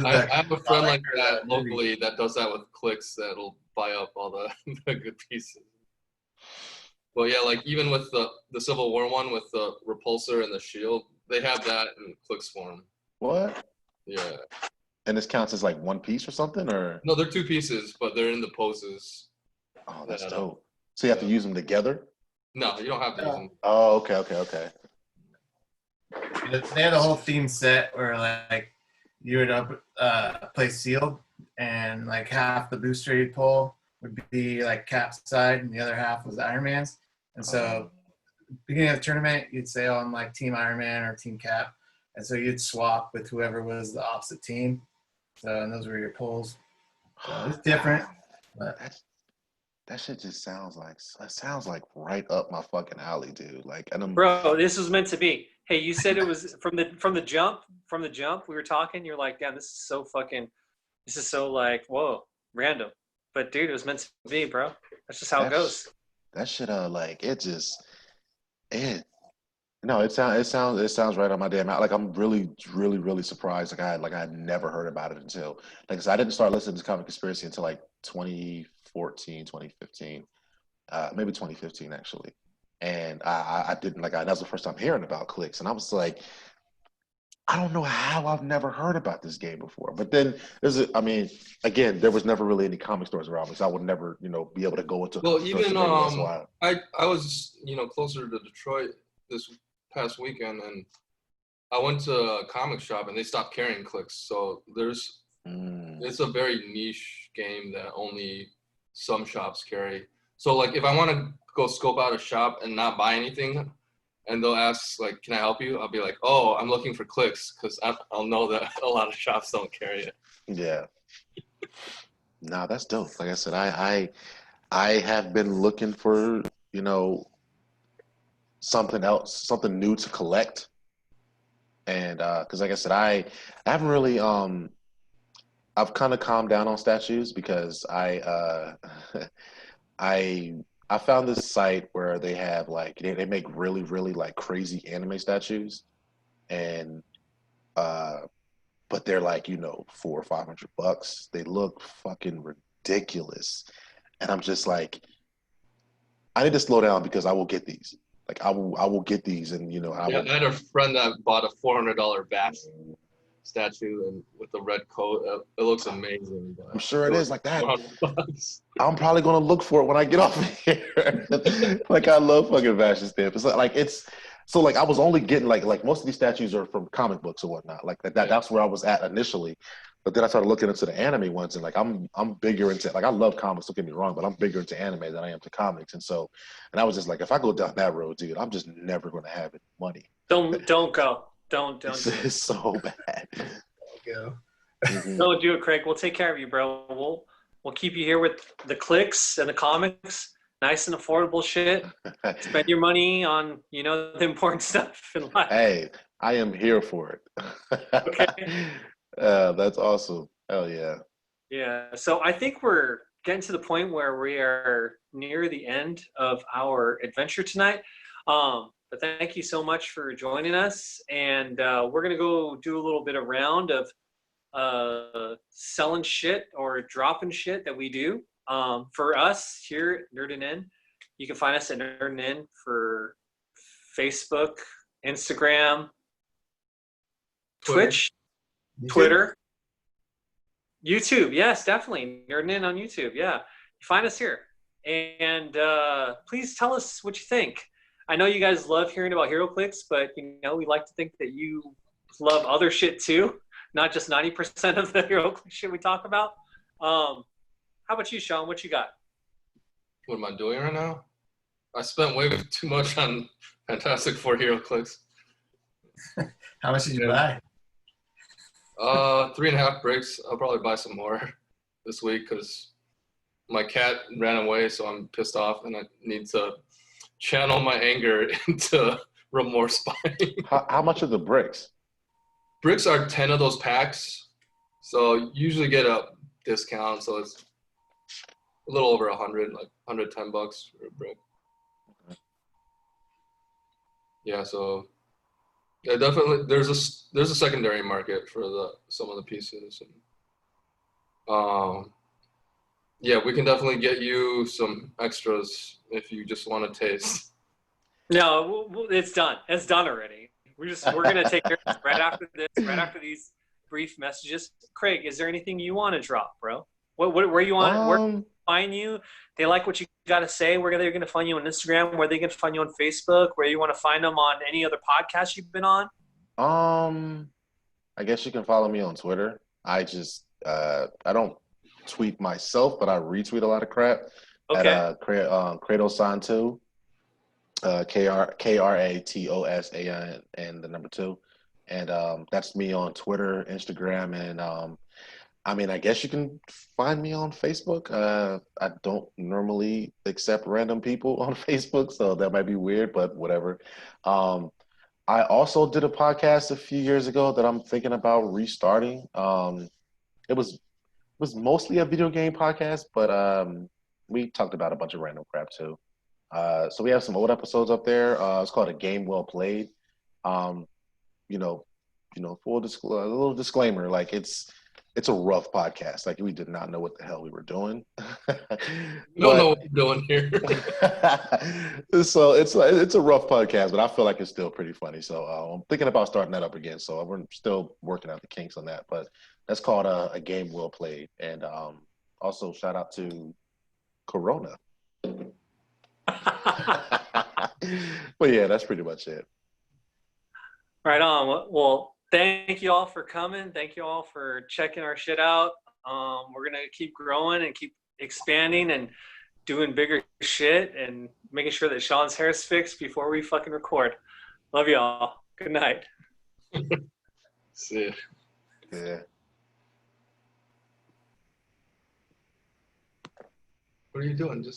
I have a friend like that locally that does that with clicks that'll buy up all the good pieces. Well, yeah, like even with the Civil War one with the repulsor and the shield, they have that in clicks form. What? Yeah. And this counts as like one piece or something, or? No, they're two pieces, but they're in the poses. Oh, that's dope. So you have to use them together? No, you don't have to use them. Oh, okay. They had a whole theme set where like you would play sealed, and like half the booster you'd pull would be like Cap's side, and the other half was Iron Man's. And so, beginning of the tournament, you'd say, "Oh, I'm like Team Iron Man or Team Cap," and so you'd swap with whoever was the opposite team. So, and those were your pulls. So it's different, but that shit just sounds like right up my fucking alley, dude. Like, and Bro, this was meant to be. Hey, you said it was from the jump. We were talking. You're like, damn, this is so like, whoa, random. But dude, it was meant to be, bro. That's just how it goes. That shit, like, it sounds right on my damn. Like, I'm really, really, really surprised. Like, I had never heard about it until, like, I didn't start listening to Comic Conspiracy until like 2014, 2015, maybe 2015 actually. And I didn't that was the first time hearing about clicks, and I was like, I don't know how I've never heard about this game before. But then again, there was never really any comic stores around me, so I would never, you know, be able to go into. Well, even I was, you know, closer to Detroit this past weekend, and I went to a comic shop and they stopped carrying clicks. So it's a very niche game that only some shops carry. So like if I want to go scope out a shop and not buy anything, and they'll ask like, "Can I help you?" I'll be like, "Oh, I'm looking for clicks," because I'll know that a lot of shops don't carry it. Yeah. Nah, that's dope. Like I said, I have been looking for, you know, something else, something new to collect, and because like I said, I haven't really I've kind of calmed down on statues because I found this site where they have like they make really, really like crazy anime statues, and but they're like, you know, $400 or $500. They look fucking ridiculous, and I'm just like, I need to slow down because I will get these. Like I will get these, and you know, I had a friend that bought a $400 bat. statue and with the red coat. It looks amazing. But I'm sure it is like that. $100. I'm probably gonna look for it when I get off of here. Like I love fucking fashion stamp. It's like it's so like I was only getting like most of these statues are from comic books or whatnot. Like that that's where I was at initially. But then I started looking into the anime ones and like I'm bigger into like I love comics, don't get me wrong, but I'm bigger into anime than I am to comics. And I was just like, if I go down that road, dude, I'm just never gonna have any money. Don't go. Don't do it. It's so bad. Go. Mhm. Don't do it, Craig. We'll take care of you, bro. We'll keep you here with the clicks and the comics, nice and affordable shit. Spend your money on the important stuff in life. Hey, I am here for it. Okay. That's awesome. Hell yeah. Yeah. So I think we're getting to the point where we are near the end of our adventure tonight. But thank you so much for joining us. And we're gonna go do a little bit of round of selling shit or dropping shit that we do. For us here at NerdinIn, you can find us at NerdinIn for Facebook, Instagram, Twitch, Twitter, YouTube. Yes, definitely. NerdinIn on YouTube. Yeah. Find us here. And please tell us what you think. I know you guys love hearing about HeroClix, but we like to think that you love other shit too, not just 90% of the HeroClix shit we talk about. How about you, Sean? What you got? What am I doing right now? I spent way too much on Fantastic Four HeroClix. How much did you buy? 3.5 bricks. I'll probably buy some more this week because my cat ran away, so I'm pissed off and I need to channel my anger into remorse buying. How much are the bricks? Bricks are 10 of those packs, so you usually get a discount, so it's a little over 100, like $110 for a brick. Yeah, so yeah, definitely there's a secondary market for some of the pieces. And, yeah, we can definitely get you some extras if you just want to taste. No, it's done. It's done already. We're gonna take care of this right after this, right after these brief messages. Craig, is there anything you want to drop, bro? Where you want? Where can they find you? They like what you got to say. Where they're gonna find you on Instagram? Where they can find you on Facebook? Where you want to find them on any other podcast you've been on? I guess you can follow me on Twitter. I don't tweet myself, but I retweet a lot of crap Okay. at Kratos2, KRATOSAN and the number 2. And that's me on Twitter, Instagram, and I guess you can find me on Facebook. I don't normally accept random people on Facebook, so that might be weird, but whatever. I also did a podcast a few years ago that I'm thinking about restarting. It was mostly a video game podcast, but we talked about a bunch of random crap too. So we have some old episodes up there. It's called A Game Well Played. Full disclosure, a little disclaimer, like it's a rough podcast. Like we did not know what the hell we were doing. We don't know what we're doing here. So it's a rough podcast, but I feel like it's still pretty funny. So I'm thinking about starting that up again. So we're still working out the kinks on that, but that's called A Game Well Played. And also shout out to Corona. But yeah, that's pretty much it. Right on. Well, thank you all for coming. Thank you all for checking our shit out. We're gonna keep growing and keep expanding and doing bigger shit and making sure that Sean's hair is fixed before we fucking record. Love y'all. Good night. See ya. Yeah. What are you doing? Just